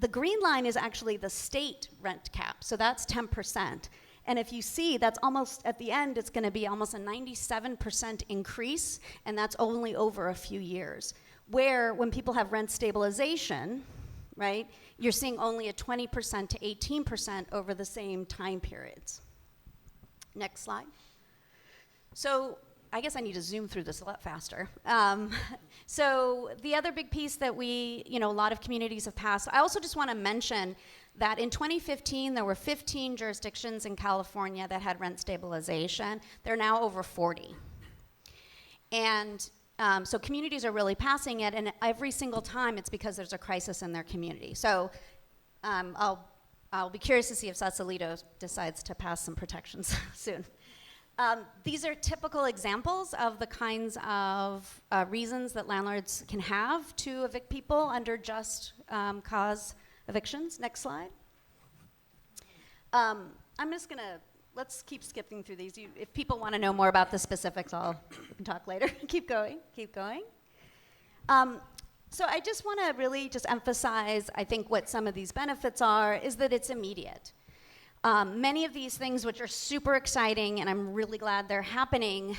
the green line is actually the state rent cap, so that's 10%. And if you see, that's almost, at the end, it's gonna be almost a 97% increase, and that's only over a few years. Where when people have rent stabilization, right, you're seeing only a 20% to 18% over the same time periods. Next slide. So I guess I need to zoom through this a lot faster. So the other big piece that a lot of communities have passed, I also just want to mention that in 2015, there were 15 jurisdictions in California that had rent stabilization. There are now over 40. And so communities are really passing it, and every single time it's because there's a crisis in their community. So I'll be curious to see if Sausalito decides to pass some protections soon. These are typical examples of the kinds of reasons that landlords can have to evict people under just cause evictions. Next slide. I'm just gonna, let's keep skipping through these. If people want to know more about the specifics, we can talk later. Keep going. So I just want to really just emphasize, I think what some of these benefits are is that it's immediate. Many of these things which are super exciting, and I'm really glad they're happening,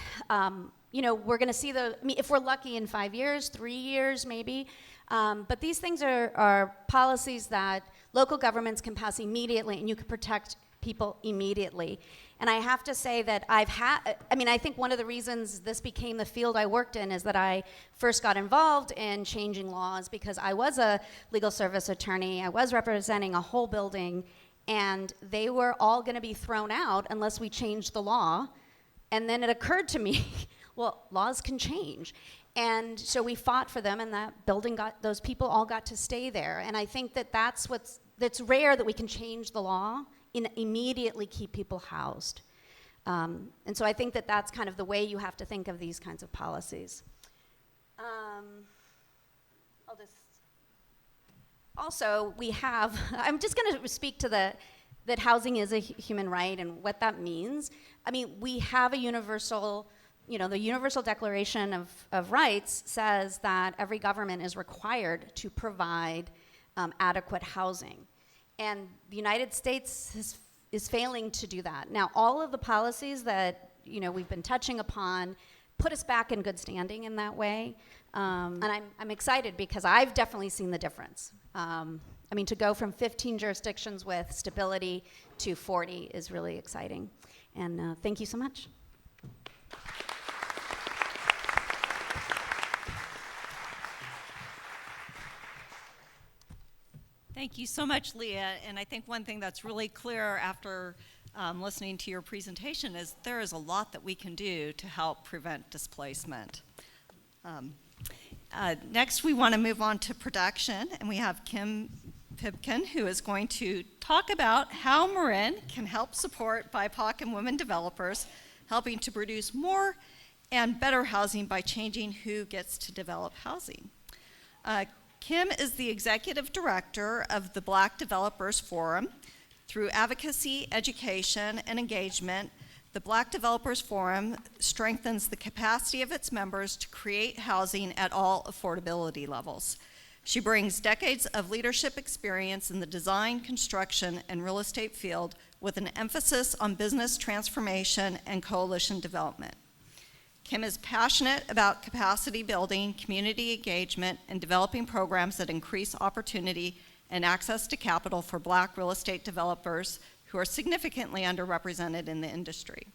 we're going to see if we're lucky in 5 years, 3 years maybe. But these things are policies that local governments can pass immediately, and you can protect people immediately. And I have to say that I think one of the reasons this became the field I worked in is that I first got involved in changing laws because I was a legal service attorney. I was representing a whole building, and they were all going to be thrown out unless we changed the law. And then it occurred to me, well, laws can change. And so we fought for them, and that building those people all got to stay there. And I think that's rare that we can change the law and immediately keep people housed. And so I think that's kind of the way you have to think of these kinds of policies. Also, I'm just going to speak to that housing is a human right and what that means. I mean, we have a universal, the Universal Declaration of Rights says that every government is required to provide adequate housing. And the United States is failing to do that. Now, all of the policies that we've been touching upon put us back in good standing in that way. And I'm excited because I've definitely seen the difference. To go from 15 jurisdictions with stability to 40 is really exciting. And thank you so much. Thank you so much, Leah. And I think one thing that's really clear after listening to your presentation is there is a lot that we can do to help prevent displacement. Next, we want to move on to production, and we have Kim Pipkin, who is going to talk about how Marin can help support BIPOC and women developers, helping to produce more and better housing by changing who gets to develop housing. Kim is the executive director of the Black Developers Forum. Through advocacy, education, and engagement, the Black Developers Forum strengthens the capacity of its members to create housing at all affordability levels. She brings decades of leadership experience in the design, construction, and real estate field with an emphasis on business transformation and coalition development. Kim is passionate about capacity building, community engagement, and developing programs that increase opportunity and access to capital for Black real estate developers who are significantly underrepresented in the industry.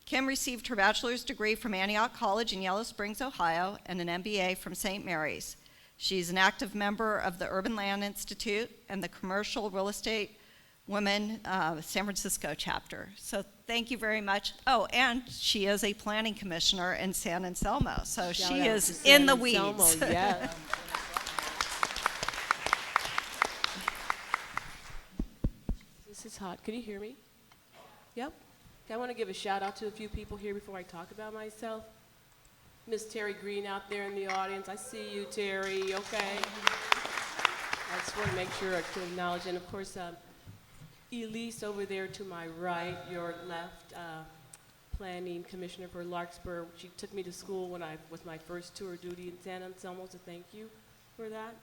Kim received her bachelor's degree from Antioch College in Yellow Springs, Ohio, and an MBA from St. Mary's. She's an active member of the Urban Land Institute and the Commercial Real Estate Women San Francisco chapter. So thank you very much. Oh, and she is a planning commissioner in San Anselmo, so she is in the weeds. Yeah. This is hot. Can you hear me? Yep. Okay, I want to give a shout out to a few people here before I talk about myself. Miss Terry Green out there in the audience. I see you, Terry. Okay. I just want to make sure I can acknowledge, and of course, Elise over there to my right, your left, planning commissioner for Larkspur. She took me to school when I was my first tour duty in San Anselmo, so thank you for that.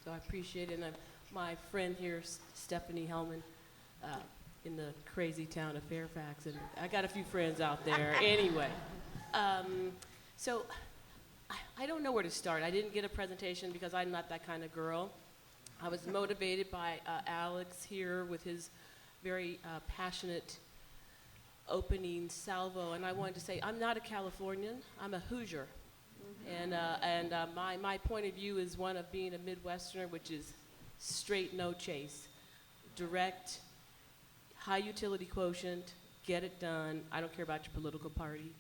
So I appreciate it. And my friend here, Stephanie Hellman, in the crazy town of Fairfax. And I got a few friends out there. Anyway, so I don't know where to start. I didn't get a presentation because I'm not that kind of girl. I was motivated by Alex here with his very passionate opening salvo, and I wanted to say I'm not a Californian, I'm a Hoosier. And my point of view is one of being a Midwesterner, which is straight, no chase, direct, high utility quotient, get it done. I don't care about your political party.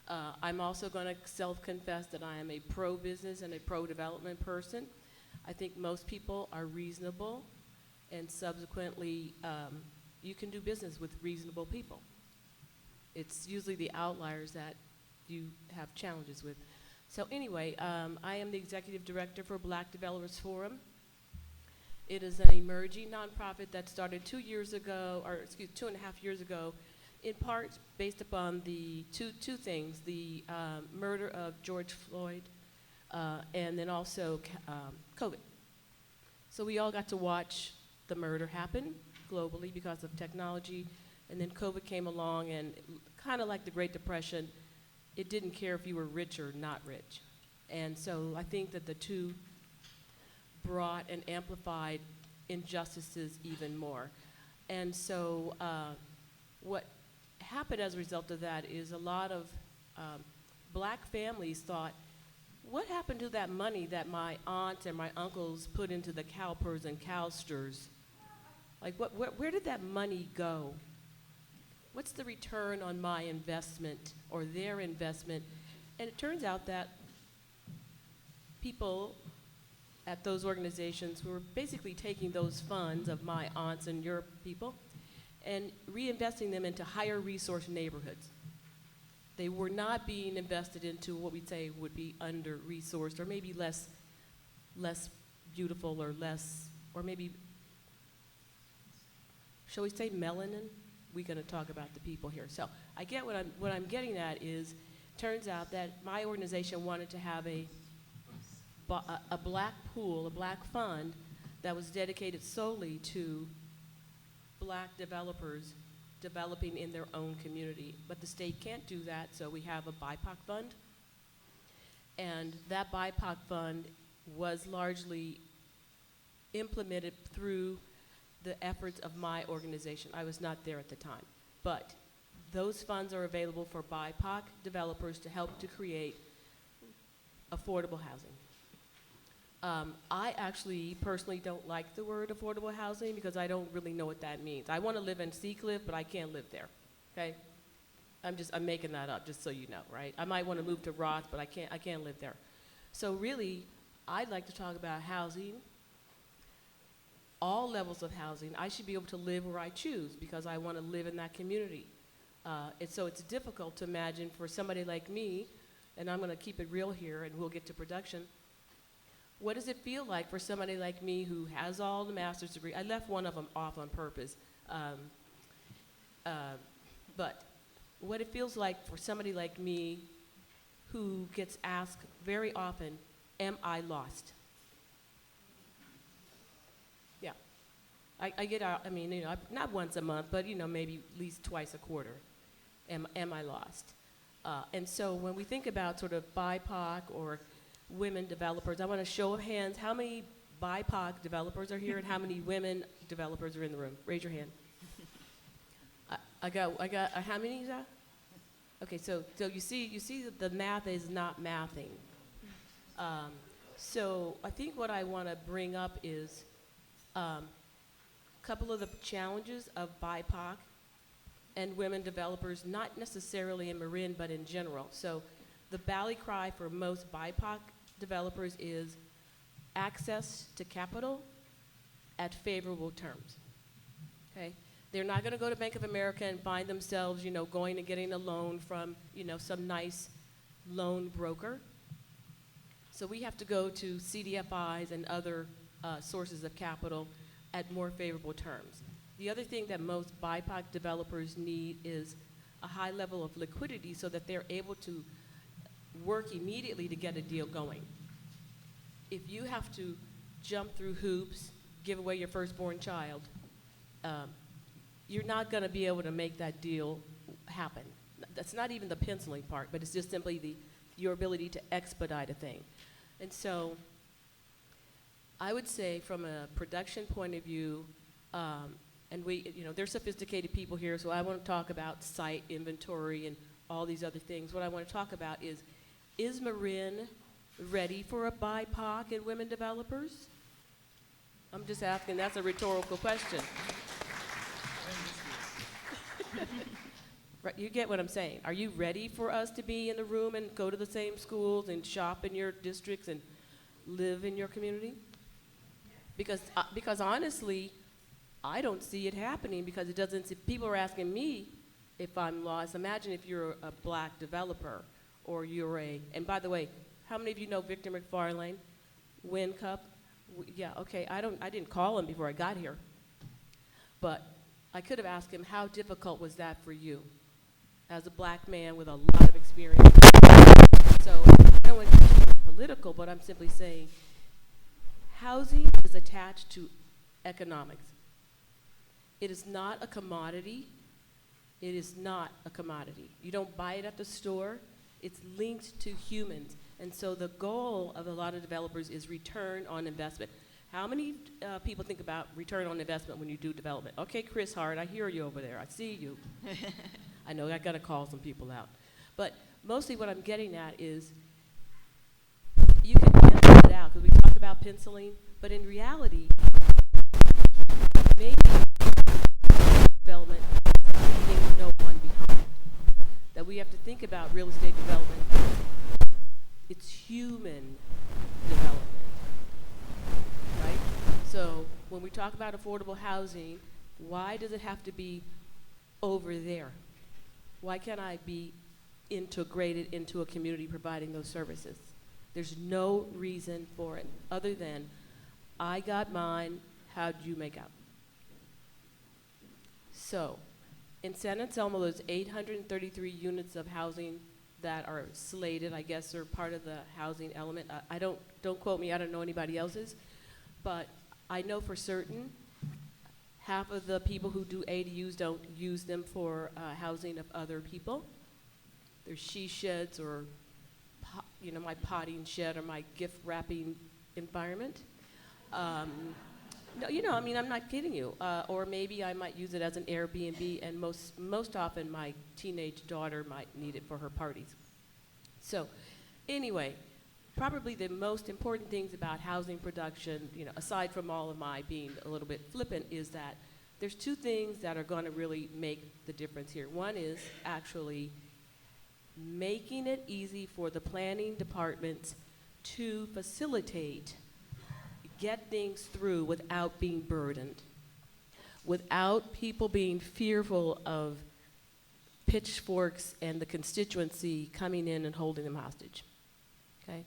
I'm also going to self-confess that I am a pro-business and a pro-development person. I think most people are reasonable, and subsequently, you can do business with reasonable people. It's usually the outliers that you have challenges with. So anyway, I am the executive director for Black Developers Forum. It is an emerging nonprofit that started 2 years ago, or excuse 2.5 years ago, in part based upon the two things, the murder of George Floyd, and then also COVID. So we all got to watch the murder happen globally because of technology, and then COVID came along, and kind of like the Great Depression, it didn't care if you were rich or not rich. And so I think that the two brought and amplified injustices even more. And so what happened as a result of that is a lot of black families thought, what happened to that money that my aunts and my uncles put into the cowpers and cowsters? Like, where did that money go? What's the return on my investment or their investment? And it turns out that people at those organizations were basically taking those funds of my aunts and your people and reinvesting them into higher resource neighborhoods. They were not being invested into what we'd say would be under-resourced or maybe less beautiful or less, or maybe, shall we say melanin? We're going to talk about the people here. So I get what I'm getting at is, turns out that my organization wanted to have a black pool, a black fund that was dedicated solely to black developers developing in their own community. But the state can't do that, so we have a BIPOC fund. And that BIPOC fund was largely implemented through the efforts of my organization. I was not there at the time. But those funds are available for BIPOC developers to help to create affordable housing. I actually personally don't like the word affordable housing because I don't really know what that means. I want to live in Seacliff, but I can't live there, okay? I'm making that up just so you know, right? I might want to move to Roth, but I can't live there. So really, I'd like to talk about housing, all levels of housing. I should be able to live where I choose because I want to live in that community. So it's difficult to imagine for somebody like me, and I'm going to keep it real here and we'll get to production. What does it feel like for somebody like me who has all the master's degree? I left one of them off on purpose. But what it feels like for somebody like me who gets asked very often, am I lost? Yeah. I get out, I mean, not once a month, but maybe at least twice a quarter. Am I lost? And so when we think about sort of BIPOC or women developers, I want a show of hands. How many BIPOC developers are here and how many women developers are in the room? Raise your hand. I got how many is that? Okay, so you see that the math is not mathing. So I think what I want to bring up is a couple of the challenges of BIPOC and women developers, not necessarily in Marin, but in general. So the rally cry for most BIPOC developers is access to capital at favorable terms, okay? They're not gonna go to Bank of America and find themselves, going and getting a loan from, some nice loan broker. So we have to go to CDFIs and other sources of capital at more favorable terms. The other thing that most BIPOC developers need is a high level of liquidity so that they're able to work immediately to get a deal going. If you have to jump through hoops, give away your firstborn child, you're not going to be able to make that deal happen. That's not even the penciling part, but it's just simply your ability to expedite a thing. And so I would say from a production point of view, and there's sophisticated people here, so I want to talk about site inventory and all these other things. What I want to talk about is Marin ready for a BIPOC and women developers? I'm just asking, that's a rhetorical question. Right, you get what I'm saying. Are you ready for us to be in the room and go to the same schools and shop in your districts and live in your community? Because honestly, I don't see it happening because it doesn't, people are asking me if I'm lost. Imagine if you're a black developer or you're and by the way, how many of you know Victor McFarlane, WinCup? Yeah, okay, I didn't call him before I got here. But I could have asked him, how difficult was that for you as a black man with a lot of experience? So I don't want to be political, but I'm simply saying housing is attached to economics. It is not a commodity. It is not a commodity. You don't buy it at the store. It's linked to humans. And so the goal of a lot of developers is return on investment. How many people think about return on investment when you do development? Okay, Chris Hart, I hear you over there. I see you. I know I got to call some people out. But mostly what I'm getting at is you can pencil it out, because we talked about penciling, but in reality, maybe development is leaving no one behind. That we have to think about real estate development. It's human development, right? So when we talk about affordable housing, why does it have to be over there? Why can't I be integrated into a community providing those services? There's no reason for it other than I got mine, how'd you make out? So in San Anselmo, there's 833 units of housing that are slated, I guess, are part of the housing element. I don't quote me, I don't know anybody else's, but I know for certain half of the people who do ADUs don't use them for housing of other people. There's she sheds or my potting shed or my gift wrapping environment. No, I'm not kidding you. Or maybe I might use it as an Airbnb, and most often my teenage daughter might need it for her parties. So anyway, probably the most important things about housing production, aside from all of my being a little bit flippant, is that there's two things that are going to really make the difference here. One is actually making it easy for the planning departments to facilitate, get things through without being burdened, without people being fearful of pitchforks and the constituency coming in and holding them hostage, okay?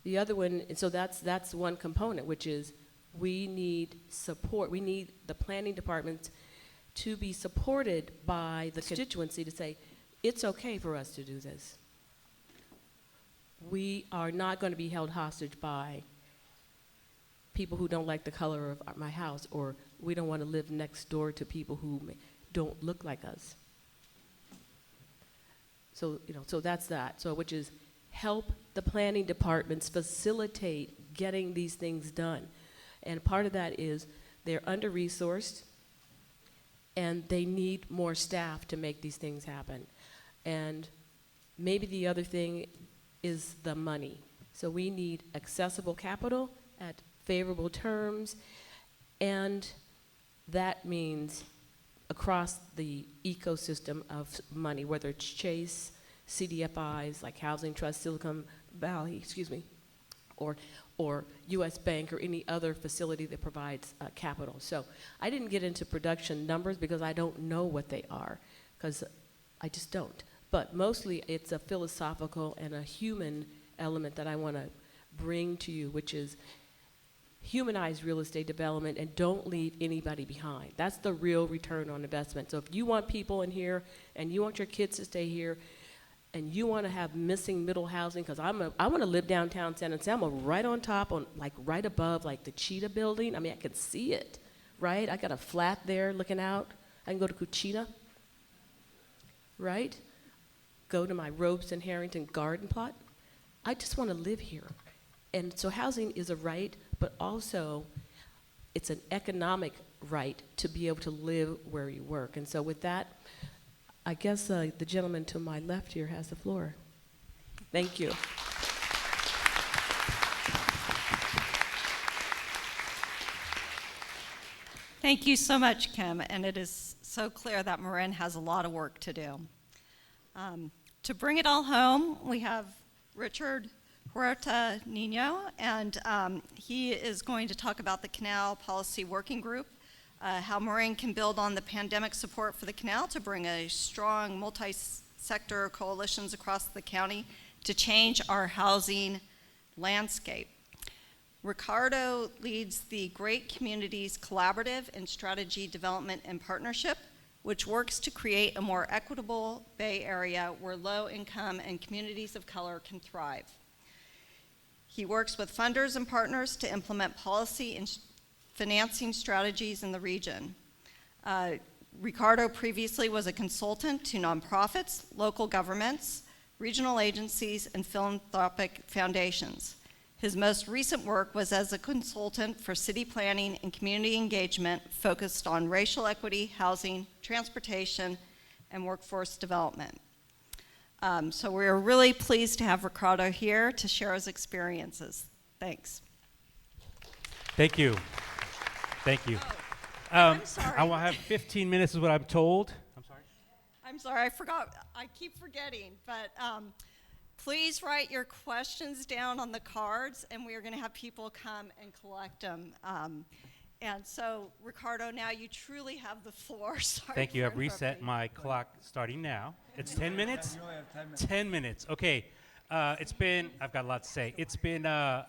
The other one, so that's one component, which is we need support. We need the planning departments to be supported by the constituency to say, it's okay for us to do this. We are not going to be held hostage by people who don't like the color of my house, or we don't want to live next door to people who don't look like us. So, so that's that. So, which is help the planning departments facilitate getting these things done. And part of that is they're under-resourced, and they need more staff to make these things happen. And maybe the other thing is the money. So we need accessible capital at favorable terms, and that means across the ecosystem of money, whether it's Chase, CDFIs like Housing Trust, Silicon Valley, or U.S. Bank or any other facility that provides capital. So I didn't get into production numbers because I don't know what they are, because I just don't. But mostly it's a philosophical and a human element that I want to bring to you, which is humanize real estate development and don't leave anybody behind. That's the real return on investment. So if you want people in here and you want your kids to stay here and you want to have missing middle housing, because I want to live downtown San Anselmo right on top, right above the Cheetah building. I mean, I can see it, right? I got a flat there looking out. I can go to Cucina, right? Go to my Ropes and Harrington garden plot. I just want to live here. And so housing is a right, but also it's an economic right to be able to live where you work. And so with that, I guess the gentleman to my left here has the floor. Thank you. Thank you so much, Kim, and it is so clear that Marin has a lot of work to do. To bring it all home, we have Richard Huerta Nino, and he is going to talk about the Canal Policy Working Group, how Marin can build on the pandemic support for the canal to bring a strong multi-sector coalitions across the county to change our housing landscape. Ricardo leads the Great Communities Collaborative and Strategy Development and Partnership, which works to create a more equitable Bay Area where low income and communities of color can thrive. He works with funders and partners to implement policy and financing strategies in the region. Ricardo previously was a consultant to nonprofits, local governments, regional agencies, and philanthropic foundations. His most recent work was as a consultant for city planning and community engagement focused on racial equity, housing, transportation, and workforce development. So we're really pleased to have Ricardo here to share his experiences. Thanks. Thank you. Thank you. I'm sorry. I will have 15 minutes is what I'm told. I'm sorry. I'm sorry, I forgot. I keep forgetting, but please write your questions down on the cards, and we are going to have people come and collect them. And so, Ricardo, now you truly have the floor. Sorry Thank you. for I've reset interrupting. my clock starting now. It's 10 minutes? 10 minutes. Okay. I've got a lot to say. It's been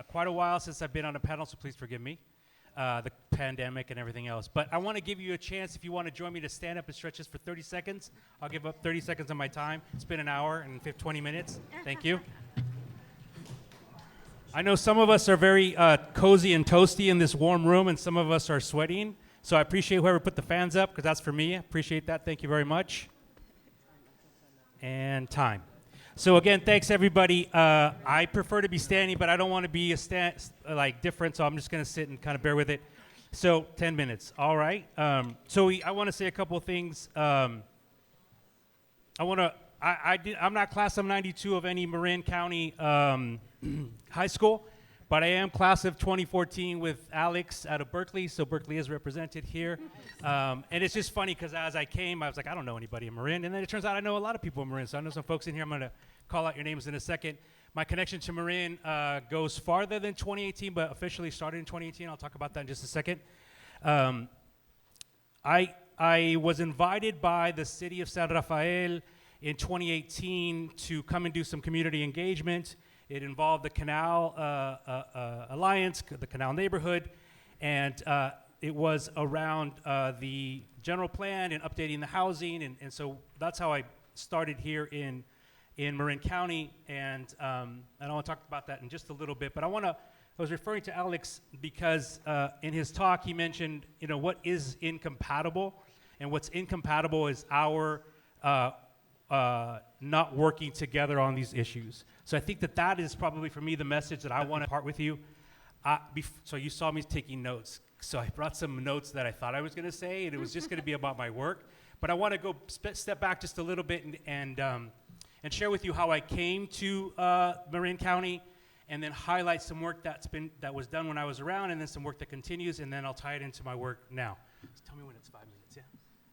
quite a while since I've been on a panel, so please forgive me. The pandemic and everything else. But I want to give you a chance, if you want to join me, to stand up and stretch this for 30 seconds. I'll give up 30 seconds of my time. It's been an hour and 20 minutes. Thank you. I know some of us are very cozy and toasty in this warm room, and some of us are sweating. So I appreciate whoever put the fans up, because that's for me. I appreciate that. Thank you very much. And time. So again, thanks everybody. I prefer to be standing, but I don't want to be different, so I'm just going to sit and kind of bear with it. So 10 minutes, all right. I want to say a couple of things. I'm not class of 92 of any Marin County high school, but I am class of 2014 with Alex out of Berkeley, so Berkeley is represented here. And it's just funny because as I came, I was like, I don't know anybody in Marin, and then it turns out I know a lot of people in Marin, so I know some folks in here. I'm going to call out your names in a second. My connection to Marin goes farther than 2018, but officially started in 2018. I'll talk about that in just a second. I was invited by the city of San Rafael in 2018 to come and do some community engagement. It involved the Canal Alliance, the Canal neighborhood, and it was around the general plan and updating the housing, and so that's how I started here in Marin County, and I want to talk about that in just a little bit, but I was referring to Alex because in his talk he mentioned, what is incompatible, and what's incompatible is our not working together on these issues. So I think that is probably for me the message that I want to part with you. So you saw me taking notes. So I brought some notes that I thought I was going to say, and it was just going to be about my work. But I want to go step back just a little bit and share with you how I came to Marin County, and then highlight some work that was done when I was around, and then some work that continues, and then I'll tie it into my work now. Just tell me when it's 5 minutes. Yeah,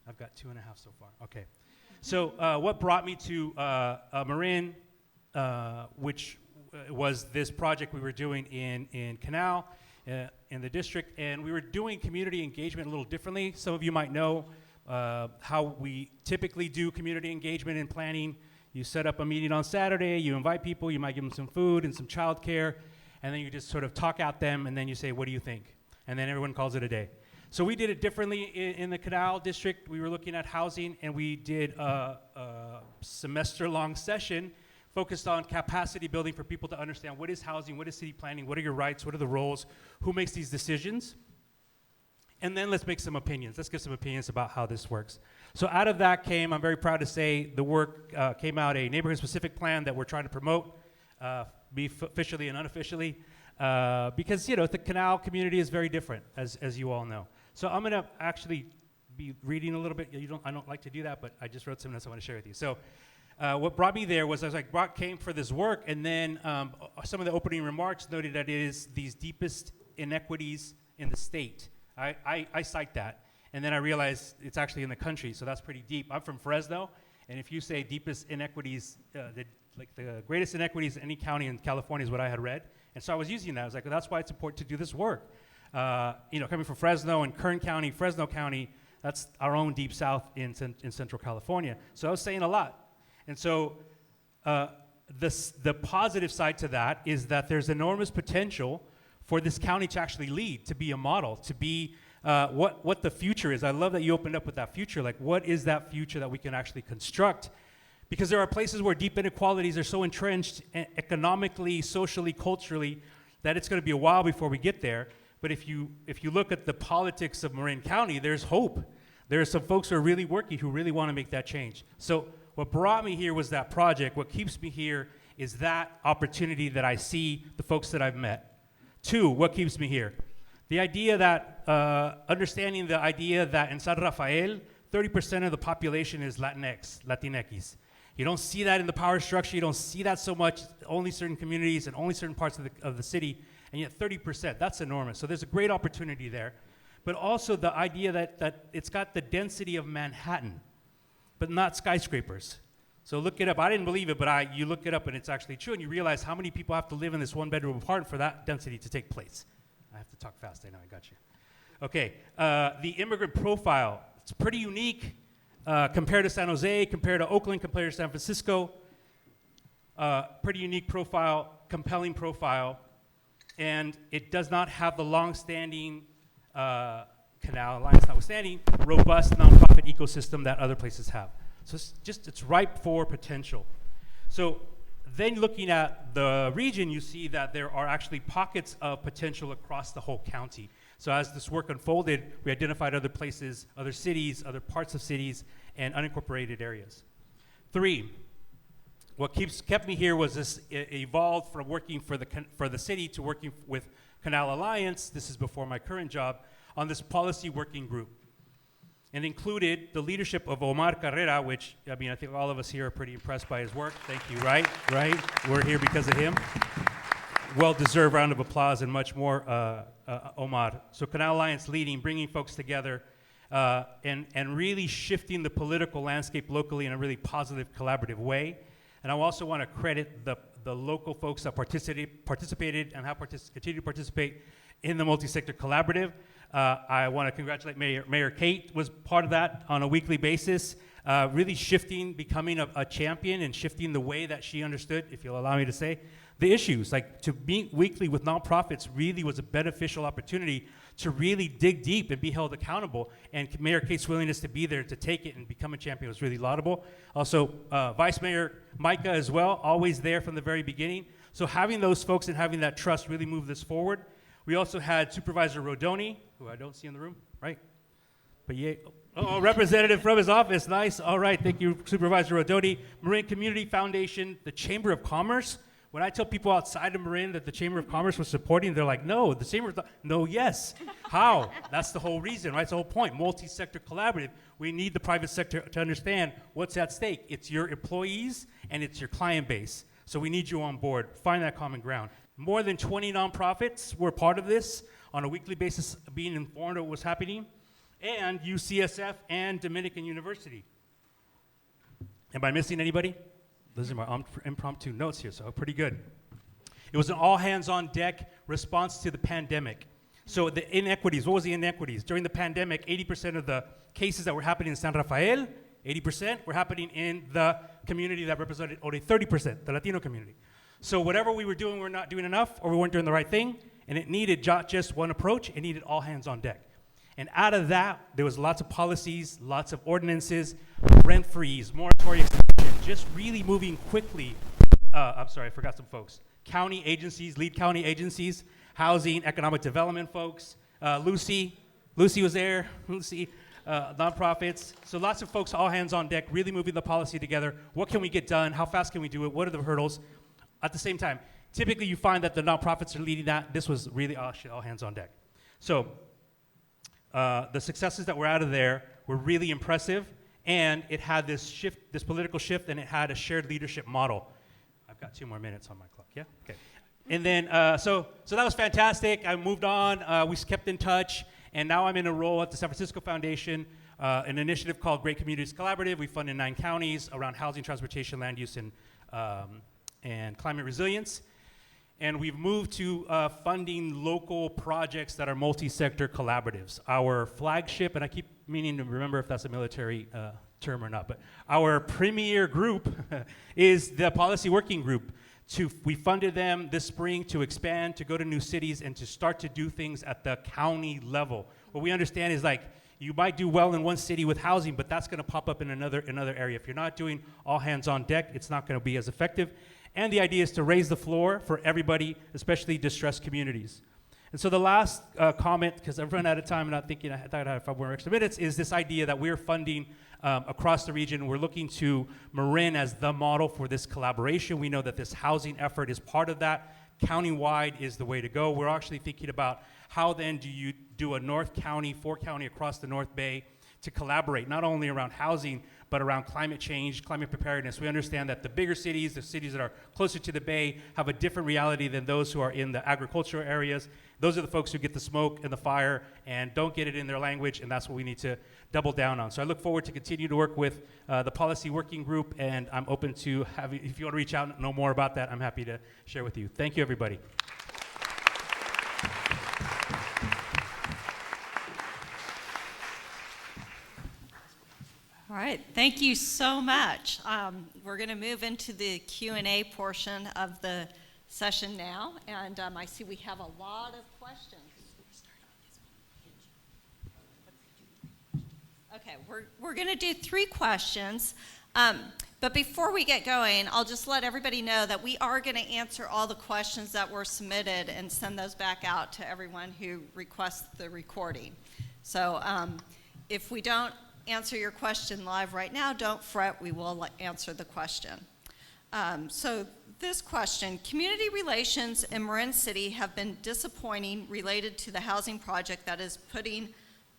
I've got 2.5 so far. Okay. So what brought me to Marin, which was this project we were doing in Canal, in the district, and we were doing community engagement a little differently. Some of you might know how we typically do community engagement and planning. You set up a meeting on Saturday, you invite people, you might give them some food and some childcare, and then you just sort of talk at them, and then you say, what do you think? And then everyone calls it a day. So we did it differently in the Canal District. We were looking at housing, and we did a semester-long session focused on capacity building for people to understand what is housing, what is city planning, what are your rights, what are the roles, who makes these decisions. And then let's make some opinions. Let's give some opinions about how this works. So out of that came, I'm very proud to say, the work came out a neighborhood-specific plan that we're trying to promote, officially and unofficially, because the Canal community is very different, as you all know. So I'm going to actually be reading a little bit. I don't like to do that, but I just wrote some notes I want to share with you. So what brought me there was came for this work, and then some of the opening remarks noted that it is these deepest inequities in the state. I cite that, and then I realized it's actually in the country, so that's pretty deep. I'm from Fresno, and if you say deepest inequities, the greatest inequities in any county in California is what I had read, and so I was using that. I was like, well, that's why it's important to do this work. Coming from Fresno and Kern County, Fresno County, that's our own deep south in Central California. So I was saying a lot. And so the positive side to that is that there's enormous potential for this county to actually lead, to be a model, to be what the future is. I love that you opened up with that future. Like, what is that future that we can actually construct? Because there are places where deep inequalities are so entrenched economically, socially, culturally, that it's going to be a while before we get there. But if you look at the politics of Marin County, there's hope. There are some folks who are really working who really want to make that change. So what brought me here was that project. What keeps me here is that opportunity that I see the folks that I've met. 2, what keeps me here? The idea that, understanding the idea that in San Rafael, 30% of the population is Latinx. You don't see that in the power structure. You don't see that so much. Only certain communities and only certain parts of the city. And yet 30%, that's enormous. So there's a great opportunity there. But also the idea that it's got the density of Manhattan, but not skyscrapers. So look it up. I didn't believe it, but you look it up and it's actually true. And you realize how many people have to live in this one-bedroom apartment for that density to take place. I have to talk fast. I know, I got you. Okay, the immigrant profile. It's pretty unique compared to San Jose, compared to Oakland, compared to San Francisco. Pretty unique profile, compelling profile. And it does not have the long-standing Canal Alliance notwithstanding, robust nonprofit ecosystem that other places have. So it's ripe for potential. So then looking at the region, you see that there are actually pockets of potential across the whole county. So as this work unfolded, we identified other places, other cities, other parts of cities, and unincorporated areas. 3, what kept me here was this evolved from working for the city to working with Canal Alliance, this is before my current job, on this policy working group. And included the leadership of Omar Carrera, which, I mean, I think all of us here are pretty impressed by his work. Thank you, right? We're here because of him. Well-deserved round of applause and much more, Omar. So Canal Alliance leading, bringing folks together, and really shifting the political landscape locally in a really positive, collaborative way. And I also want to credit the local folks that participated and have continue to participate in the multi-sector collaborative. I want to congratulate Mayor Kate was part of that on a weekly basis, really shifting, becoming a champion and shifting the way that she understood, if you'll allow me to say, the issues. Like to meet weekly with nonprofits really was a beneficial opportunity to really dig deep and be held accountable. And Mayor Kate's willingness to be there to take it and become a champion was really laudable. Also, Vice Mayor Micah as well, always there from the very beginning. So having those folks and having that trust really moved this forward. We also had Supervisor Rodoni, who I don't see in the room, right? But yeah, representative from his office, nice. All right, thank you, Supervisor Rodoni. Marin Community Foundation, the Chamber of Commerce. When I tell people outside of Marin that the Chamber of Commerce was supporting, they're like, no, the Chamber of no, yes. How? That's the whole reason, right? It's the whole point. Multi-sector collaborative. We need the private sector to understand what's at stake. It's your employees and it's your client base. So we need you on board. Find that common ground. More than 20 nonprofits were part of this on a weekly basis, being informed of what was happening, and UCSF and Dominican University. Am I missing anybody? Those are my impromptu notes here, so pretty good. It was an all-hands-on-deck response to the pandemic. So the inequities, what was the inequities? During the pandemic, 80% of the cases that were happening in San Rafael, 80% were happening in the community that represented only 30%, the Latino community. So whatever we were doing, we were not doing enough, or we weren't doing the right thing, and it needed not just one approach, it needed all hands on deck. And out of that, there was lots of policies, lots of ordinances, rent freeze, moratorium extension, just really moving quickly. I'm sorry, I forgot some folks. County agencies, lead county agencies, housing, economic development folks. Lucy was there, nonprofits. So lots of folks, all hands on deck, really moving the policy together. What can we get done? How fast can we do it? What are the hurdles? At the same time, typically you find that the nonprofits are leading that. This was really all hands on deck. So the successes that were out of there were really impressive, and it had this shift, this political shift, and it had a shared leadership model. I've got 2 more minutes on my clock, yeah? Okay. And then, so that was fantastic. I moved on, we kept in touch, and now I'm in a role at the San Francisco Foundation, an initiative called Great Communities Collaborative. We fund in 9 counties around housing, transportation, land use, and climate resilience. And we've moved to funding local projects that are multi-sector collaboratives. Our flagship, and I keep meaning to remember if that's a military term or not, but our premier group is the Policy Working Group. We funded them this spring to expand, to go to new cities, and to start to do things at the county level. What we understand is like, you might do well in one city with housing, but that's gonna pop up in another area. If you're not doing all hands on deck, it's not gonna be as effective. And the idea is to raise the floor for everybody, especially distressed communities. And so the last comment, because I've run out of time and not thinking, I thought I had 5 more extra minutes, is this idea that we're funding across the region. We're looking to Marin as the model for this collaboration. We know that this housing effort is part of that. Countywide is the way to go. We're actually thinking about how then do you do a North County, 4-county across the North Bay to collaborate, not only around housing, but around climate change, climate preparedness. We understand that the bigger cities, the cities that are closer to the Bay, have a different reality than those who are in the agricultural areas. Those are the folks who get the smoke and the fire and don't get it in their language, and that's what we need to double down on. So I look forward to continue to work with the policy working group, and I'm open to having, if you want to reach out and know more about that, I'm happy to share with you. Thank you, everybody. All right, thank you so much. We're going to move into the Q&A portion of the session now, and I see we have a lot of questions. Okay, we're going to do 3 questions, but before we get going, I'll just let everybody know that we are going to answer all the questions that were submitted and send those back out to everyone who requests the recording. So if we don't answer your question live right now, don't fret, we will answer the question. So this question, community relations in Marin City have been disappointing related to the housing project that is putting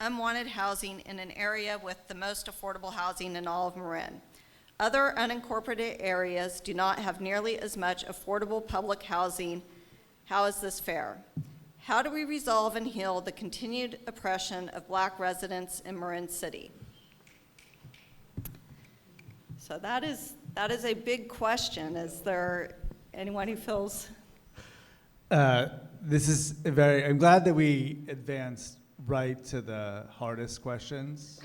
unwanted housing in an area with the most affordable housing in all of Marin. Other unincorporated areas do not have nearly as much affordable public housing. How is this fair? How do we resolve and heal the continued oppression of Black residents in Marin City? So that is a big question. Is there anyone who feels? This is I'm glad that we advanced right to the hardest questions.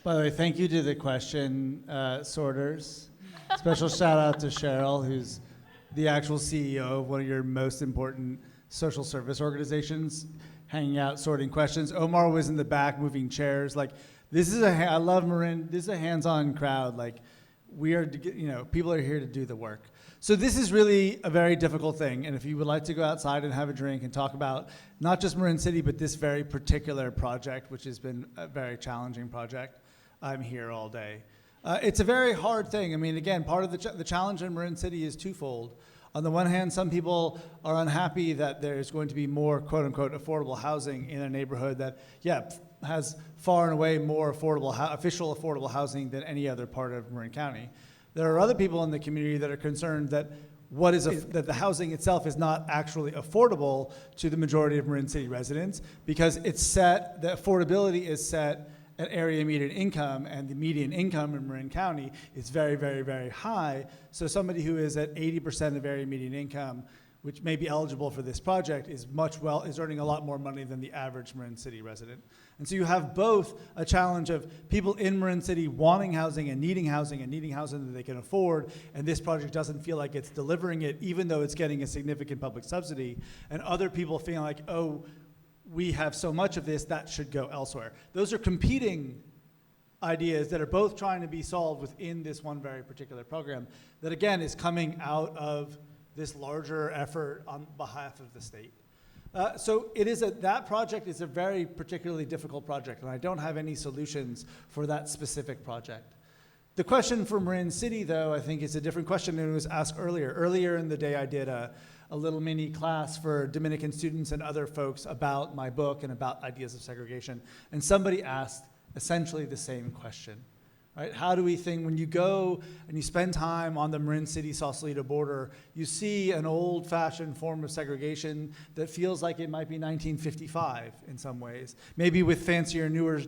By the way, thank you to the question sorters. Special shout out to Cheryl, who's the actual CEO of one of your most important social service organizations, hanging out, sorting questions. Omar was in the back moving chairs. Like, this is I love Marin. This is a hands-on crowd. Like, we are, people are here to do the work. So this is really a very difficult thing. And if you would like to go outside and have a drink and talk about not just Marin City, but this very particular project, which has been a very challenging project, I'm here all day. It's a very hard thing. I mean, again, part of the challenge in Marin City is twofold. On the one hand, some people are unhappy that there's going to be more quote-unquote affordable housing in a neighborhood that, has far and away more official affordable housing than any other part of Marin County. There are other people in the community that are concerned that that the housing itself is not actually affordable to the majority of Marin City residents because the affordability is set at area median income, and the median income in Marin County is very, very, very high. So somebody who is at 80% of area median income, which may be eligible for this project, is earning a lot more money than the average Marin City resident. And so you have both a challenge of people in Marin City wanting housing and needing housing that they can afford, and this project doesn't feel like it's delivering it, even though it's getting a significant public subsidy, and other people feeling like, oh, we have so much of this, that should go elsewhere. Those are competing ideas that are both trying to be solved within this one very particular program that, again, is coming out of this larger effort on behalf of the state. So that project is a very particularly difficult project, and I don't have any solutions for that specific project. The question for Marin City, though, I think is a different question than it was asked earlier. Earlier in the day, I did a little mini class for Dominican students and other folks about my book and about ideas of segregation, and somebody asked essentially the same question. Right? How do we think, when you go and you spend time on the Marin City-Sausalito border, you see an old-fashioned form of segregation that feels like it might be 1955 in some ways. Maybe with fancier, newer,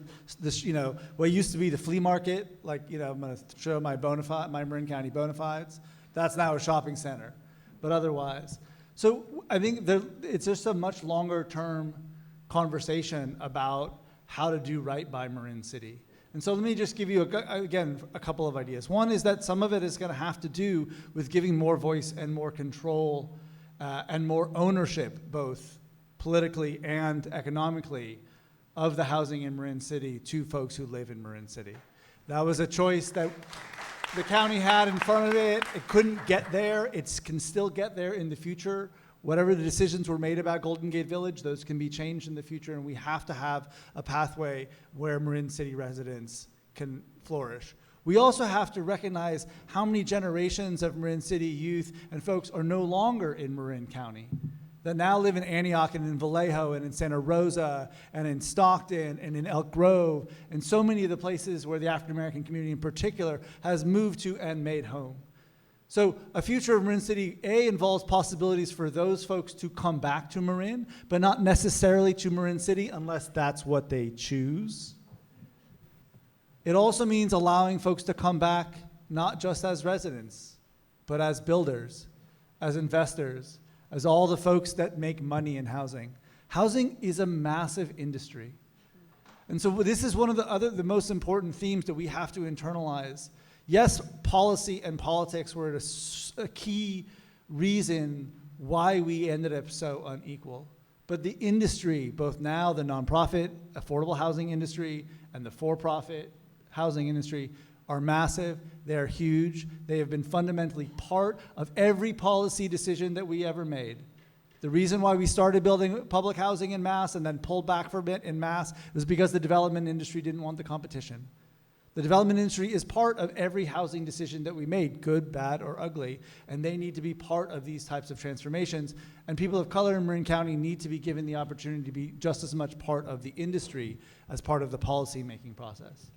what used to be the flea market, I'm going to show my Marin County bona fides. That's now a shopping center, but otherwise. So I think it's just a much longer-term conversation about how to do right by Marin City. And so let me just give you, a couple of ideas. One is that some of it is going to have to do with giving more voice and more control and more ownership, both politically and economically, of the housing in Marin City to folks who live in Marin City. That was a choice that the county had in front of it. It couldn't get there. It can still get there in the future Whatever the decisions were made about Golden Gate Village, those can be changed in the future, and we have to have a pathway where Marin City residents can flourish. We also have to recognize how many generations of Marin City youth and folks are no longer in Marin County, that now live in Antioch and in Vallejo and in Santa Rosa and in Stockton and in Elk Grove and so many of the places where the African American community in particular has moved to and made home. So a future of Marin City, A, involves possibilities for those folks to come back to Marin, but not necessarily to Marin City unless that's what they choose. It also means allowing folks to come back not just as residents, but as builders, as investors, as all the folks that make money in housing. Housing is a massive industry. And so this is one of the most important themes that we have to internalize. Yes, policy and politics were a key reason why we ended up so unequal. But the industry, both now the nonprofit affordable housing industry and the for-profit housing industry, are massive. They're huge. They have been fundamentally part of every policy decision that we ever made. The reason why we started building public housing en masse and then pulled back from it en masse was because the development industry didn't want the competition. The development industry is part of every housing decision that we made, good, bad, or ugly, and they need to be part of these types of transformations. And people of color in Marin County need to be given the opportunity to be just as much part of the industry as part of the policy-making process.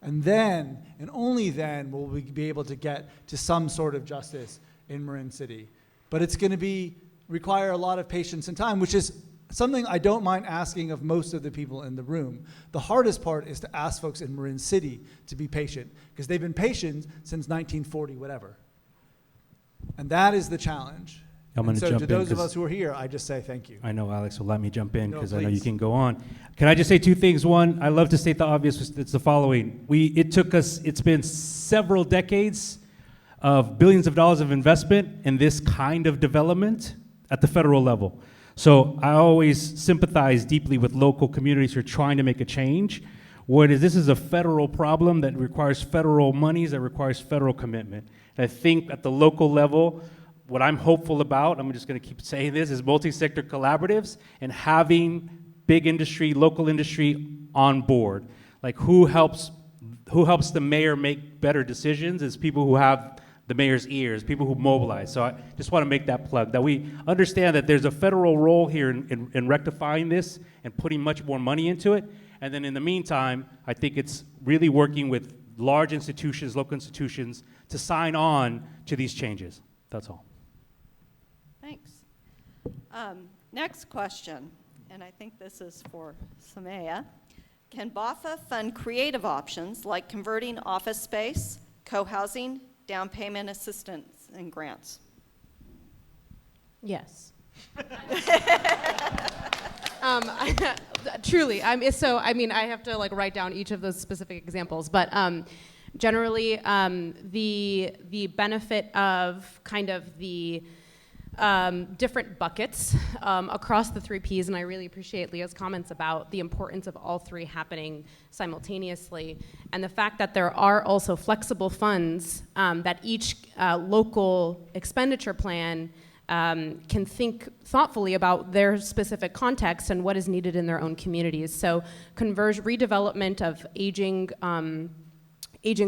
And then, and only then, will we be able to get to some sort of justice in Marin City. But it's going to require a lot of patience and time, which is something I don't mind asking of most of the people in the room. The hardest part is to ask folks in Marin City to be patient, because they've been patient since 1940, whatever. And that is the challenge. I'm going to so jump to in those of 'cause us who are here, I just say thank you. I know Alex will let me jump in No, because I know you please. can go on. Can I just say two things? One, I love to state the obvious. It's the following. It's been several decades of billions of dollars of investment in this kind of development at the federal level. So I always sympathize deeply with local communities who are trying to make a change. This is a federal problem that requires federal monies, that requires federal commitment. And I think at the local level, what I'm hopeful about, I'm just going to keep saying this, is multi-sector collaboratives and having big industry, local industry on board. Like who helps the mayor make better decisions is people who have the mayor's ears, people who mobilize. So I just want to make that plug, that we understand that there's a federal role here in rectifying this and putting much more money into it. And then in the meantime, I think it's really working with large institutions, local institutions, to sign on to these changes. That's all. Thanks. Next question, and I think this is for Samaya. Can BAFA fund creative options like converting office space, co-housing, down payment assistance, and grants? Yes. Truly, I have to write down each of those specific examples, but generally, the benefit of kind of the different buckets across the 3 Ps, and I really appreciate Leah's comments about the importance of all 3 happening simultaneously, and the fact that there are also flexible funds that each local expenditure plan can think thoughtfully about their specific context and what is needed in their own communities. So redevelopment of aging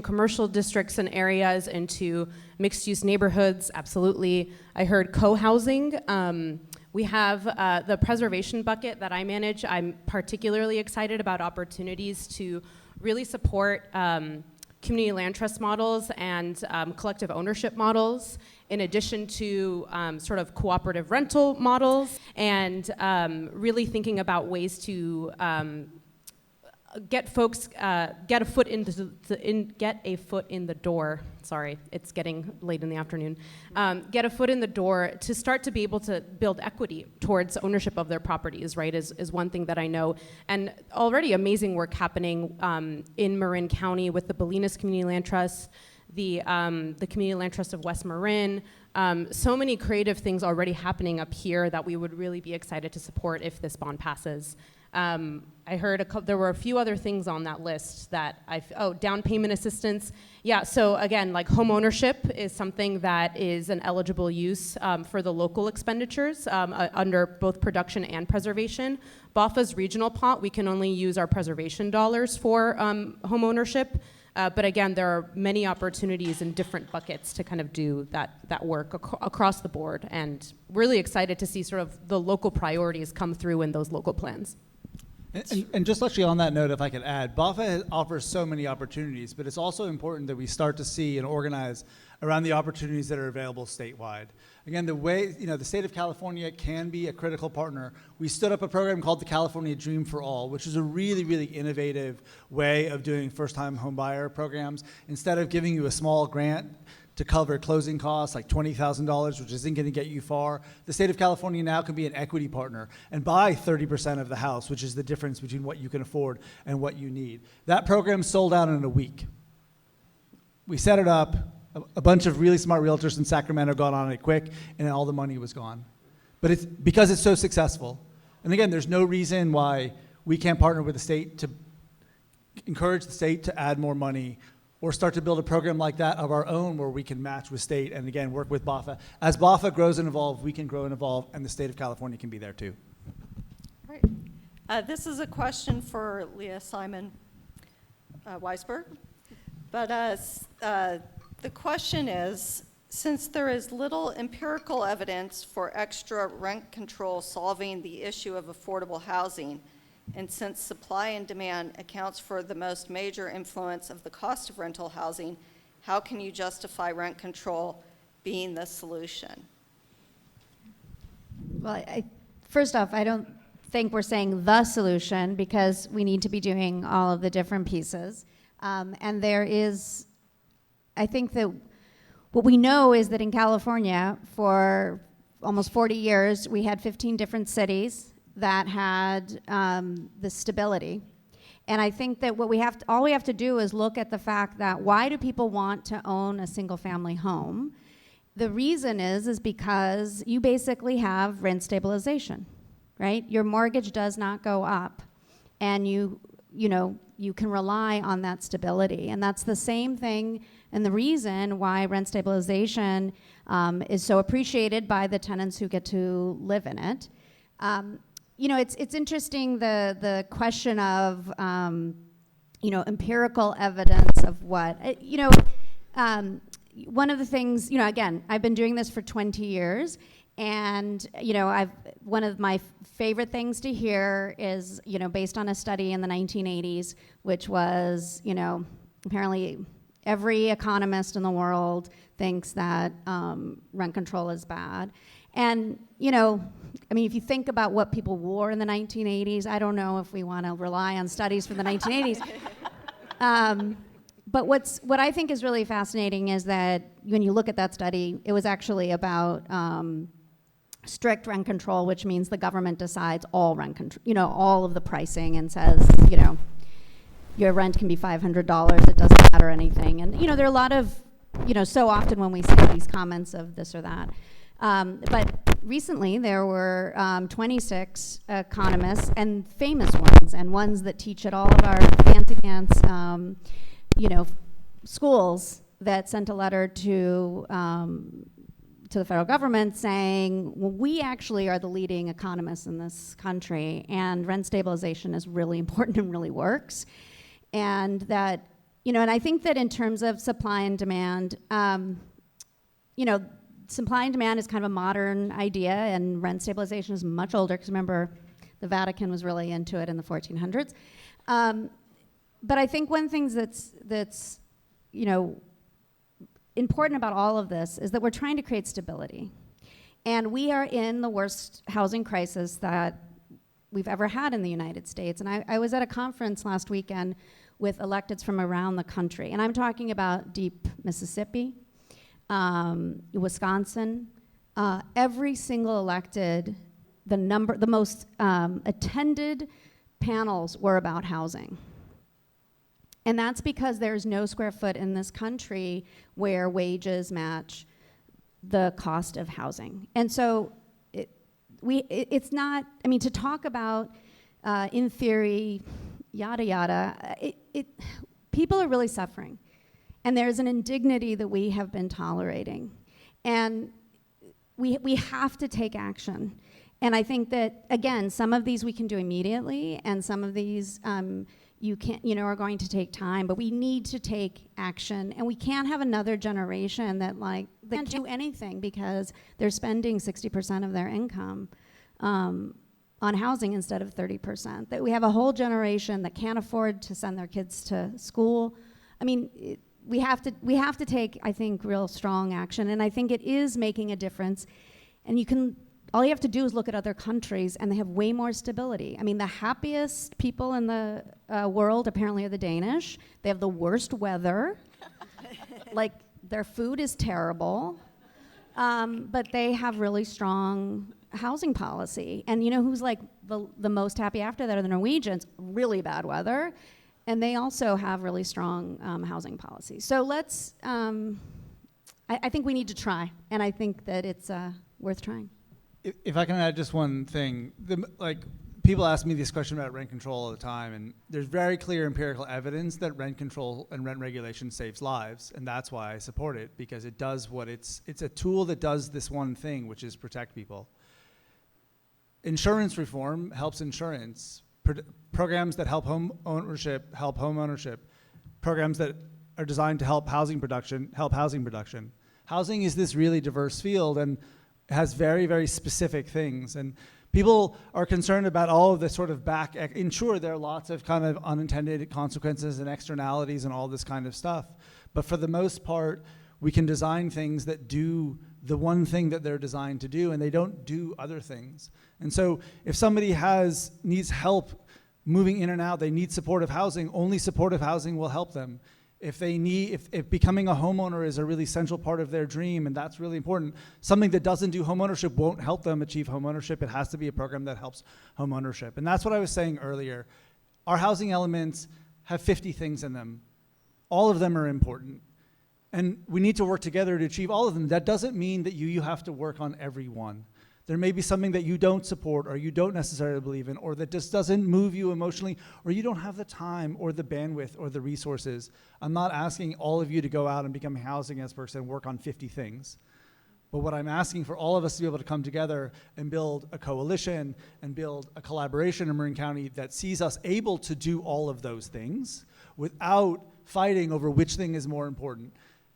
commercial districts and areas into mixed-use neighborhoods, absolutely. I heard co-housing. We have the preservation bucket that I manage. I'm particularly excited about opportunities to really support community land trust models and collective ownership models, in addition to sort of cooperative rental models, and really thinking about ways to get a foot in the door. Sorry, it's getting late in the afternoon. Get a foot in the door to start to be able to build equity towards ownership of their properties, right, is one thing that I know. And already amazing work happening in Marin County with the Bolinas Community Land Trust, the Community Land Trust of West Marin. So many creative things already happening up here that we would really be excited to support if this bond passes. I heard there were a few other things on that list that down payment assistance. Yeah, so again, like home ownership is something that is an eligible use for the local expenditures under both production and preservation. BAFA's regional pot, we can only use our preservation dollars for home ownership. But again, there are many opportunities in different buckets to kind of do that work across the board, and really excited to see sort of the local priorities come through in those local plans. And just actually on that note, if I could add, BAFA offers so many opportunities, but it's also important that we start to see and organize around the opportunities that are available statewide. Again, the way, the state of California can be a critical partner. We stood up a program called the California Dream for All, which is a really, really innovative way of doing first-time home buyer programs. Instead of giving you a small grant to cover closing costs like $20,000, which isn't going to get you far, the state of California now can be an equity partner and buy 30% of the house, which is the difference between what you can afford and what you need. That program sold out in a week. We set it up. A bunch of really smart realtors in Sacramento got on it quick, and all the money was gone. But it's because it's so successful. And again, there's no reason why we can't partner with the state to encourage the state to add more money, or start to build a program like that of our own where we can match with state and, again, work with BAFA. As BAFA grows and evolves, we can grow and evolve, and the state of California can be there too. Right. This is a question for Leah Simon Weisberg. But the question is, since there is little empirical evidence for extra rent control solving the issue of affordable housing, and since supply and demand accounts for the most major influence of the cost of rental housing, how can you justify rent control being the solution? Well, first off, I don't think we're saying the solution, because we need to be doing all of the different pieces. And there is, I think that what we know is that in California, for almost 40 years, we had 15 different cities that had the stability. And I think that all we have to do is look at the fact that why do people want to own a single family home? The reason is because you basically have rent stabilization, right? Your mortgage does not go up, and you can rely on that stability. And that's the same thing, and the reason why rent stabilization is so appreciated by the tenants who get to live in it. It's interesting, the question of empirical evidence of what one of the things, again, I've been doing this for 20 years, and one of my favorite things to hear is based on a study in the 1980s, which was apparently every economist in the world thinks that rent control is bad. And, if you think about what people wore in the 1980s, I don't know if we want to rely on studies from the 1980s. But what I think is really fascinating is that when you look at that study, it was actually about strict rent control, which means the government decides all rent control, all of the pricing, and says, your rent can be $500, it doesn't matter anything. And, there are a lot of, so often when we see these comments of this or that. But recently there were 26 economists, and famous ones, and ones that teach at all of our fancy pants, schools, that sent a letter to the federal government saying, well, we actually are the leading economists in this country, and rent stabilization is really important and really works. And that, and I think that in terms of supply and demand, supply and demand is kind of a modern idea, and rent stabilization is much older, because remember, the Vatican was really into it in the 1400s. But I think one thing that's important about all of this is that we're trying to create stability. And we are in the worst housing crisis that we've ever had in the United States. And I was at a conference last weekend with electeds from around the country. And I'm talking about deep Mississippi, Wisconsin. Every single elected, the most attended panels were about housing. And that's because there's no square foot in this country where wages match the cost of housing. And so it's not, to talk about in theory, yada yada. People are really suffering, and there's an indignity that we have been tolerating, and we have to take action. And I think that, again, some of these we can do immediately, and some of these are going to take time, but we need to take action, and we can't have another generation that can't do anything because they're spending 60% of their income on housing instead of 30%. That we have a whole generation that can't afford to send their kids to school. I mean, we have to take, I think, real strong action, and I think it is making a difference. And all you have to do is look at other countries, and they have way more stability. I mean, the happiest people in the world apparently are the Danish. They have the worst weather. Their food is terrible, but they have really strong housing policy. And you know who's the most happy after that are the Norwegians. Really bad weather, and they also have really strong housing policy. So let's. I think we need to try, and I think that it's worth trying. If I can add just one thing, people ask me this question about rent control all the time, and there's very clear empirical evidence that rent control and rent regulation saves lives, and that's why I support it, because it does it's a tool that does this one thing, which is protect people. Insurance reform helps insurance. Programs that help home ownership. Programs that are designed to help housing production. Housing is this really diverse field, and has very, very specific things. And people are concerned about all of this sort of sure, there are lots of kind of unintended consequences and externalities and all this kind of stuff. But for the most part, we can design things that do the one thing that they're designed to do, and they don't do other things. And so if somebody needs help moving in and out, they need supportive housing, only supportive housing will help them. If becoming a homeowner is a really central part of their dream, and that's really important, something that doesn't do homeownership won't help them achieve homeownership. It has to be a program that helps homeownership. And that's what I was saying earlier. Our housing elements have 50 things in them. All of them are important. And we need to work together to achieve all of them. That doesn't mean that you have to work on every one. There may be something that you don't support, or you don't necessarily believe in, or that just doesn't move you emotionally, or you don't have the time or the bandwidth or the resources. I'm not asking all of you to go out and become a housing expert and work on 50 things. But what I'm asking for all of us to be able to come together and build a coalition and build a collaboration in Marin County that sees us able to do all of those things without fighting over which thing is more important.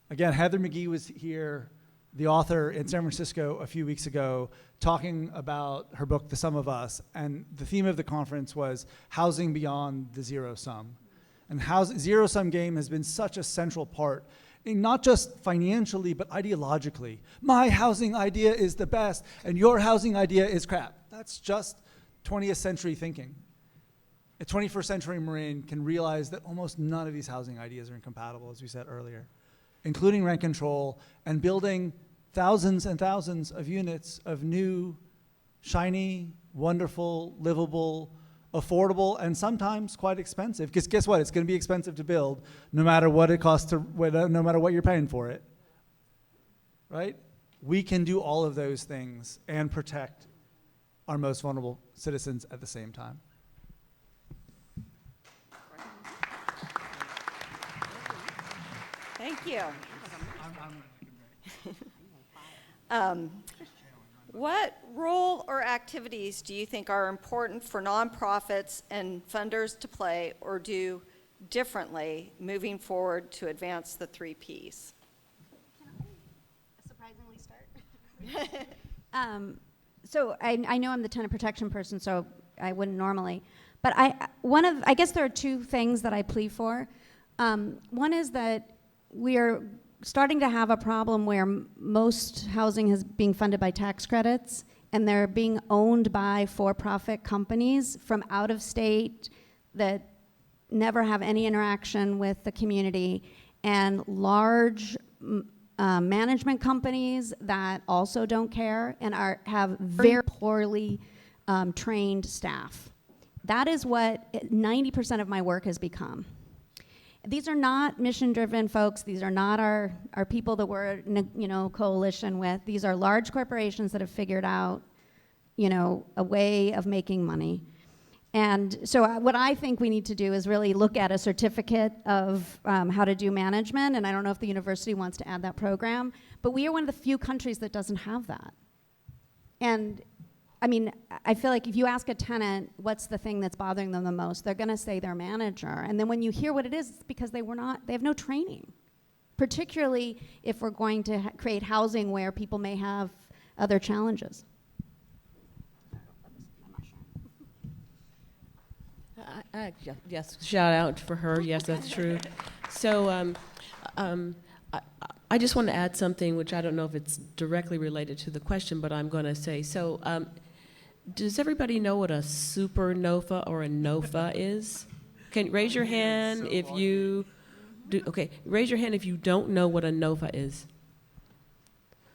Again, Heather McGee was here, the author, in San Francisco a few weeks ago, talking about her book, The Sum of Us, and the theme of the conference was housing beyond the zero sum. And zero-sum game has been such a central part, not just financially, but ideologically. My housing idea is the best, and your housing idea is crap. That's just 20th century thinking. A 21st century Marin can realize that almost none of these housing ideas are incompatible, as we said earlier, including rent control and building thousands and thousands of units of new, shiny, wonderful, livable, affordable, and sometimes quite expensive. Because guess what? It's going to be expensive to build, no matter what it costs no matter what you're paying for it. Right? We can do all of those things and protect our most vulnerable citizens at the same time. Thank you. What role or activities do you think are important for nonprofits and funders to play or do differently moving forward to advance the 3 Ps? Can I surprisingly start? So I know I'm the tenant protection person, so I wouldn't normally. But I guess there are 2 things that I plead for. One is that we are starting to have a problem where most housing is being funded by tax credits, and they're being owned by for-profit companies from out of state that never have any interaction with the community, and large management companies that also don't care and have very poorly trained staff. That is what 90% of my work has become. These are not mission-driven folks. These are not our people that we're coalition with. These are large corporations that have figured out, a way of making money. And so what I think we need to do is really look at a certificate of how to do management, and I don't know if the university wants to add that program, but we are one of the few countries that doesn't have that. And I mean, I feel like if you ask a tenant what's the thing that's bothering them the most, they're gonna say their manager. And then when you hear what it is, it's because they have no training, particularly if we're going to create housing where people may have other challenges. Yes, shout out for her. Yes, that's true. So I just want to add something, which I don't know if it's directly related to the question, but I'm going to say. So does everybody know what a supernova or a nova is? Can raise your hand if you do. Okay, raise your hand if you don't know what a nova is.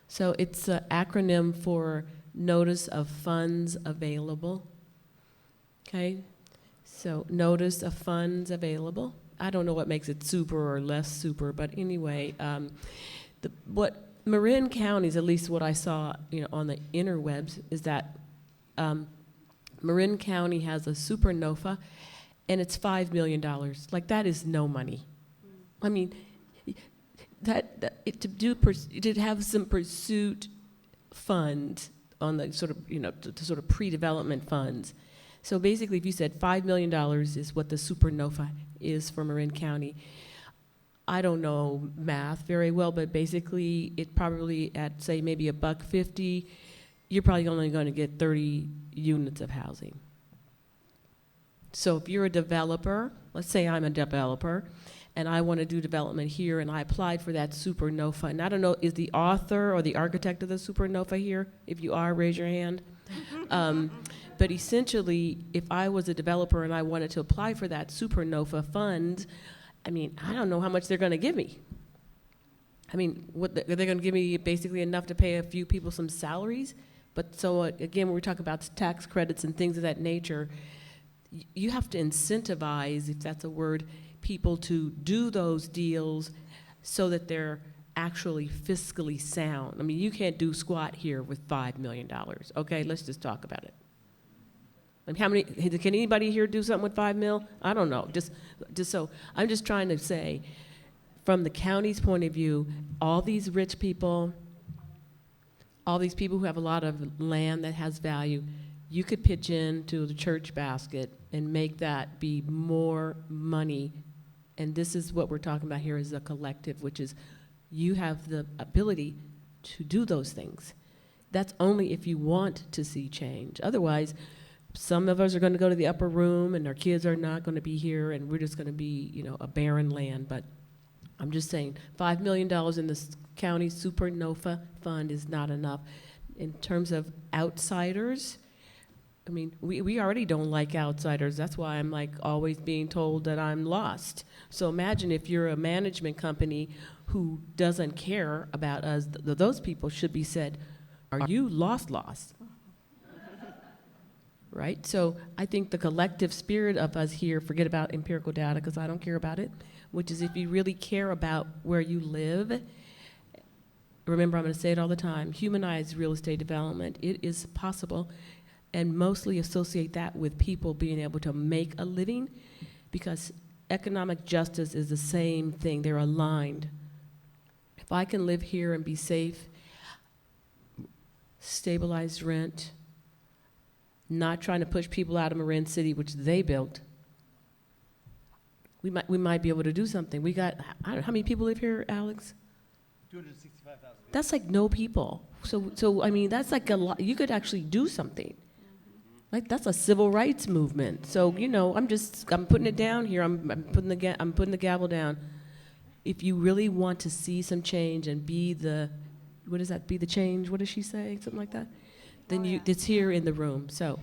So it's an acronym for Notice of Funds Available. Okay. So notice of funds available. I don't know what makes it super or less super, but anyway, what Marin counties, at least what I saw, on the interwebs, is that Marin County has a supernova, and it's $5 million. Like, that is no money. I mean, to have some pursuit fund on the sort of the sort of pre-development funds. So basically, if you said $5 million is what the supernova is for Marin County, I don't know math very well, but basically it probably at, say, maybe $1.50, you're probably only going to get 30 units of housing. So if you're a developer, let's say I'm a developer, and I want to do development here, and I applied for that supernova, and I don't know, is the author or the architect of the supernova here? If you are, raise your hand. But essentially, if I was a developer and I wanted to apply for that supernova fund, I mean, I don't know how much they're going to give me. I mean, are they going to give me basically enough to pay a few people some salaries? But so again, when we talk about tax credits and things of that nature, you have to incentivize, if that's a word, people to do those deals so that they're actually fiscally sound. I mean, you can't do squat here with $5 million. Okay, let's just talk about it. And how many? Can anybody here do something with $5 million? I don't know. Just so I'm just trying to say, from the county's point of view, all these rich people, all these people who have a lot of land that has value, you could pitch into the church basket and make that be more money. And this is what we're talking about here is a collective, which is you have the ability to do those things. That's only if you want to see change. Otherwise, some of us are going to go to the upper room and our kids are not going to be here and we're just going to be, a barren land. But I'm just saying $5 million in this county supernova fund is not enough. In terms of outsiders, I mean, we already don't like outsiders. That's why I'm like always being told that I'm lost. So imagine if you're a management company who doesn't care about us, those people should be said, are you lost? Right? So I think the collective spirit of us here, forget about empirical data because I don't care about it, which is if you really care about where you live, remember I'm going to say it all the time, humanize real estate development. It is possible, and mostly associate that with people being able to make a living, because economic justice is the same thing. They're aligned. If I can live here and be safe, stabilized rent, not trying to push people out of Marin City, which they built, we might be able to do something. We got, I don't know, how many people live here, Alex? 265,000. That's like no people. So I mean, that's like a lot. You could actually do something. Like, that's a civil rights movement. So, I'm putting it down here. I'm putting the gavel down. If you really want to see some change and be the change? What does she say? Something like that? Then it's here in the room. So,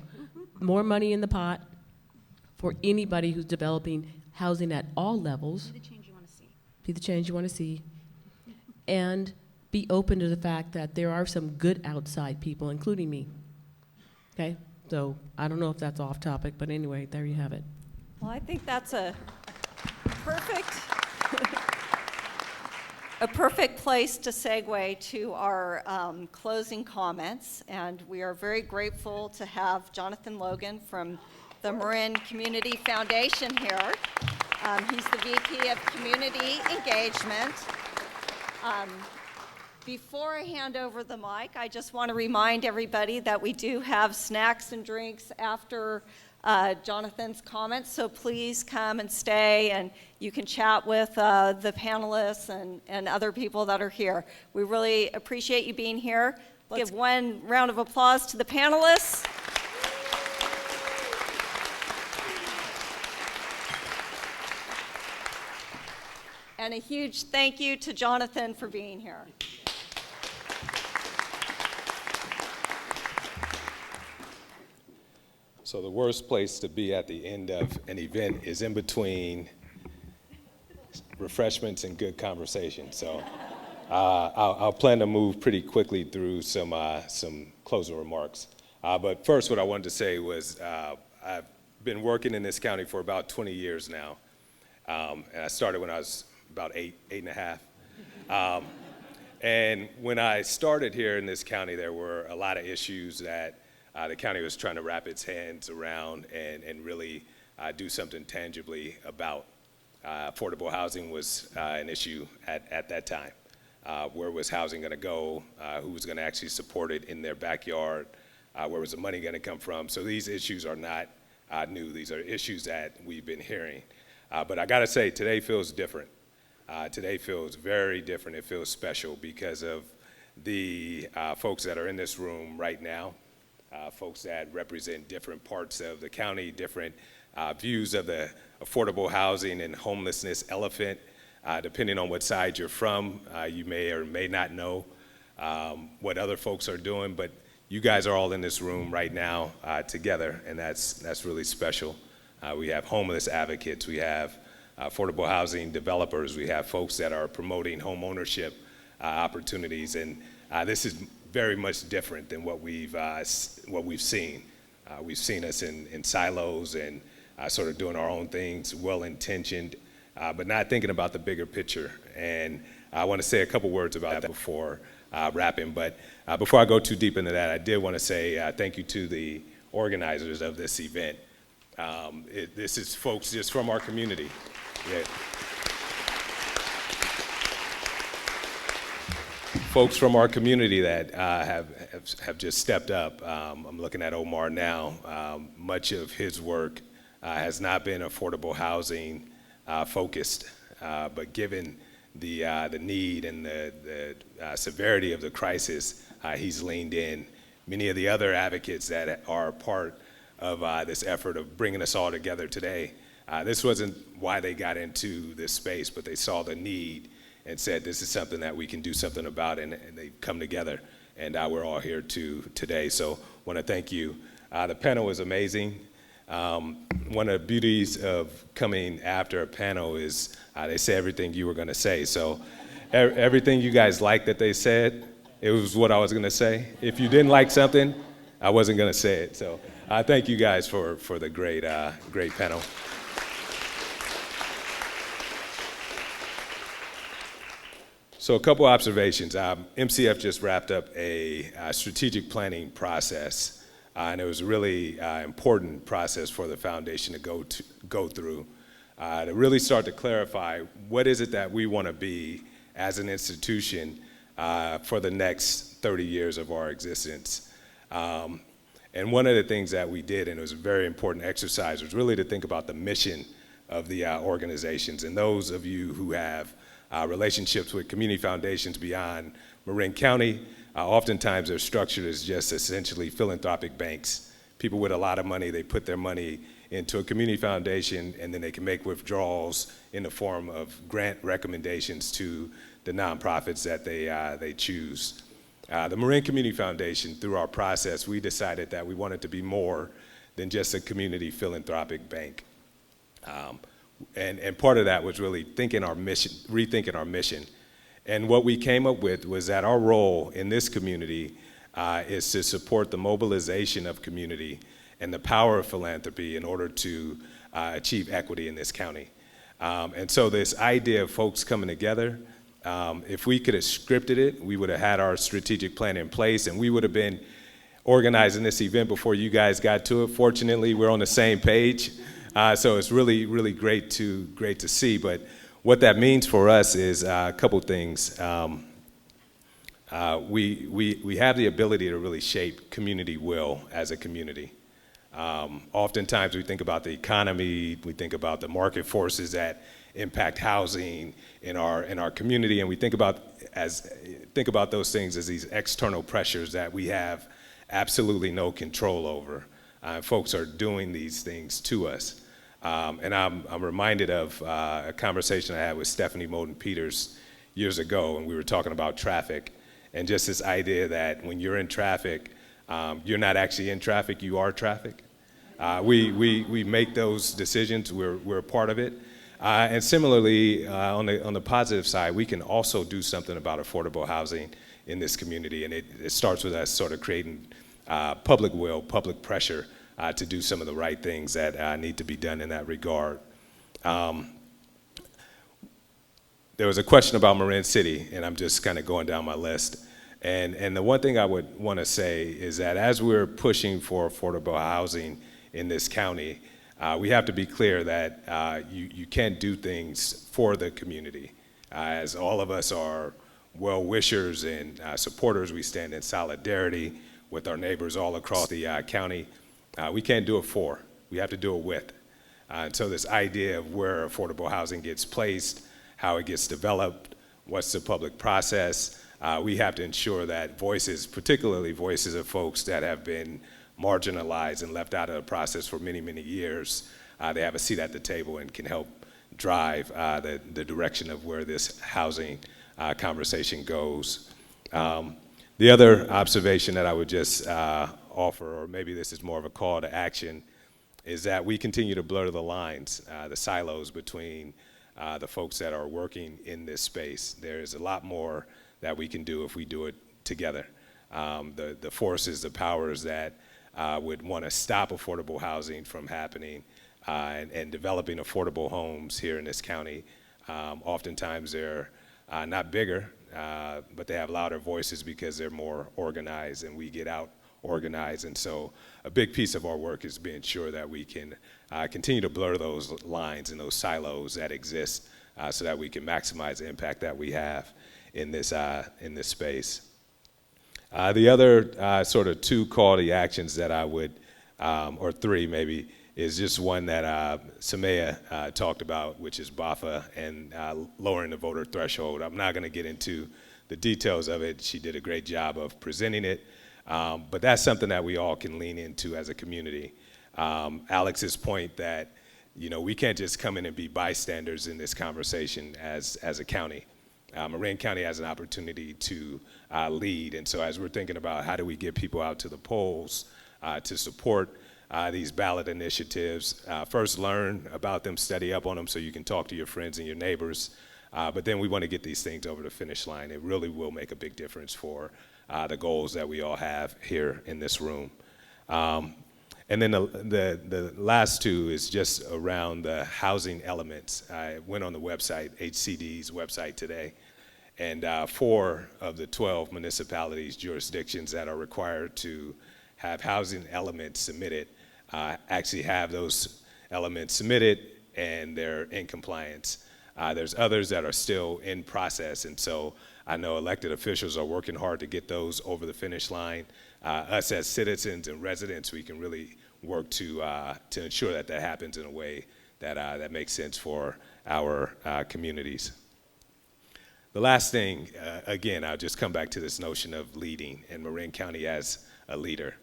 more money in the pot for anybody who's developing housing at all levels. Be the change you want to see. Be the change you want to see. And be open to the fact that there are some good outside people, including me. Okay? So I don't know if that's off topic, but anyway, there you have it. Well, I think that's a perfect place to segue to our closing comments. And we are very grateful to have Jonathan Logan from the Marin Community Foundation here. He's the VP of Community Engagement. Before I hand over the mic, I just want to remind everybody that we do have snacks and drinks after Jonathan's comments, so please come and stay, and you can chat with the panelists and other people that are here. We really appreciate you being here. Let's give one round of applause to the panelists. And a huge thank you to Jonathan for being here. So the worst place to be at the end of an event is in between refreshments and good conversation. So I'll plan to move pretty quickly through some closing remarks. But first, what I wanted to say was I've been working in this county for about 20 years now. And I started when I was about eight and a half. And when I started here in this county, there were a lot of issues that the county was trying to wrap its hands around and really do something tangibly about. Affordable housing was an issue at that time. Where was housing going to go? Who was going to actually support it in their backyard? Where was the money going to come from? So these issues are not new. These are issues that we've been hearing. But I got to say, today feels different. Today feels very different. It feels special because of the folks that are in this room right now. Folks that represent different parts of the county, different views of the affordable housing and homelessness elephant. Depending on what side you're from, you may or may not know what other folks are doing, but you guys are all in this room right now together, and that's really special. We have homeless advocates, we have affordable housing developers, we have folks that are promoting home ownership opportunities, and this is very much different than what we've seen. We've seen us in silos and sort of doing our own things, well-intentioned, but not thinking about the bigger picture. And I want to say a couple words about that before wrapping. But before I go too deep into that, I did want to say thank you to the organizers of this event. This is folks just from our community. Yeah. Folks from our community that have just stepped up. I'm looking at Omar now. Much of his work has not been affordable housing focused, but given the need and the severity of the crisis, he's leaned in. Many of the other advocates that are part of this effort of bringing us all together today, this wasn't why they got into this space, but they saw the need and said, this is something that we can do something about, and they come together, and we're all here today. So I want to thank you. The panel was amazing. One of the beauties of coming after a panel is they say everything you were going to say. So everything you guys liked that they said, it was what I was going to say. If you didn't like something, I wasn't going to say it. So thank you guys for the great panel. So a couple observations. MCF just wrapped up a strategic planning process, and it was a really important process for the foundation to go through to really start to clarify what is it that we want to be as an institution for the next 30 years of our existence. And one of the things that we did, and it was a very important exercise, was really to think about the mission of the organizations. And those of you who have relationships with community foundations beyond Marin County, oftentimes they're structured as just essentially philanthropic banks. People with a lot of money, they put their money into a community foundation, and then they can make withdrawals in the form of grant recommendations to the nonprofits that they choose. The Marin Community Foundation, through our process, we decided that we wanted to be more than just a community philanthropic bank. And part of that was really rethinking our mission. And what we came up with was that our role in this community is to support the mobilization of community and the power of philanthropy in order to achieve equity in this county. And so this idea of folks coming together, if we could have scripted it, we would have had our strategic plan in place, and we would have been organizing this event before you guys got to it. Fortunately, we're on the same page, so it's really, really great to see. But what that means for us is a couple things. We have the ability to really shape community will as a community. Oftentimes we think about the economy, we think about the market forces that impact housing in our community, and we think about those things as these external pressures that we have absolutely no control over. Folks are doing these things to us. And I'm reminded of a conversation I had with Stephanie Moulton-Peters years ago, and we were talking about traffic, and just this idea that when you're in traffic, you're not actually in traffic, you are traffic. We make those decisions, we're a part of it. And similarly, on the positive side, we can also do something about affordable housing in this community, and it starts with us sort of creating public will, public pressure to do some of the right things that need to be done in that regard. There was a question about Marin City, and I'm just kind of going down my list. And the one thing I would want to say is that as we're pushing for affordable housing in this county, we have to be clear that you can't do things for the community. As all of us are well-wishers and supporters, we stand in solidarity with our neighbors all across the county. We can't do it for, we have to do it with. And so this idea of where affordable housing gets placed, how it gets developed, what's the public process, we have to ensure that voices, particularly voices of folks that have been marginalized and left out of the process for many, many years, they have a seat at the table and can help drive the direction of where this housing conversation goes. The other observation that I would just offer, or maybe this is more of a call to action, is that we continue to blur the lines, the silos between the folks that are working in this space. There's a lot more that we can do if we do it together. The forces, the powers that would want to stop affordable housing from happening and developing affordable homes here in this county, oftentimes they're not bigger, but they have louder voices because they're more organized and we get out organized. And so a big piece of our work is being sure that we can continue to blur those lines and those silos that exist so that we can maximize the impact that we have in this space. The other sort of two call to actions that I would, or three maybe, is just one that Samaya talked about, which is BAFA and lowering the voter threshold. I'm not going to get into the details of it. She did a great job of presenting it, but that's something that we all can lean into as a community. Alex's point that, you know, we can't just come in and be bystanders in this conversation as a county. Marin County has an opportunity to lead, and so as we're thinking about how do we get people out to the polls to support these ballot initiatives, first learn about them, study up on them so you can talk to your friends and your neighbors, but then we want to get these things over the finish line. It really will make a big difference for the goals that we all have here in this room. And then the last two is just around the housing elements. I went on the website, HCD's website today, and 4 of the 12 municipalities, jurisdictions that are required to have housing elements submitted actually have those elements submitted and they're in compliance. There's others that are still in process, and so I know elected officials are working hard to get those over the finish line. Us as citizens and residents, we can really work to ensure that that happens in a way that makes sense for our communities. The last thing, again, I'll just come back to this notion of leading and Marin County as a leader.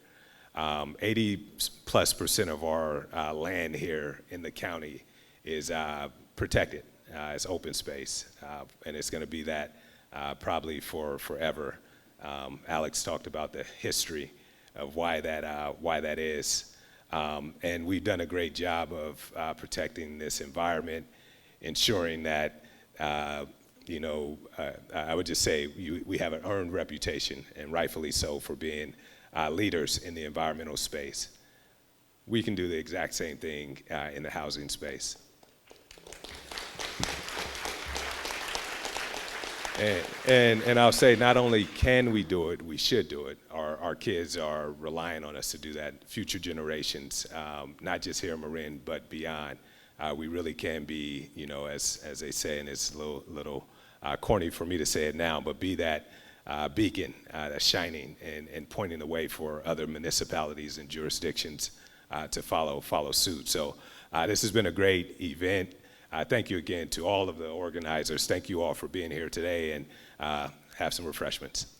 80+% of our land here in the county is protected. It's open space, and it's going to be that probably for forever. Alex talked about the history of why that is, and we've done a great job of protecting this environment, ensuring that I would just say we have an earned reputation, and rightfully so, for being leaders in the environmental space. We can do the exact same thing in the housing space. And I'll say not only can we do it, we should do it. Our our kids are relying on us to do that. Future generations, not just here in Marin, but beyond. We really can be, you know, as they say, and it's a little corny for me to say it now, but be that beacon that's shining and pointing the way for other municipalities and jurisdictions to follow suit. So this has been a great event. Thank you again to all of the organizers. Thank you all for being here today, and have some refreshments.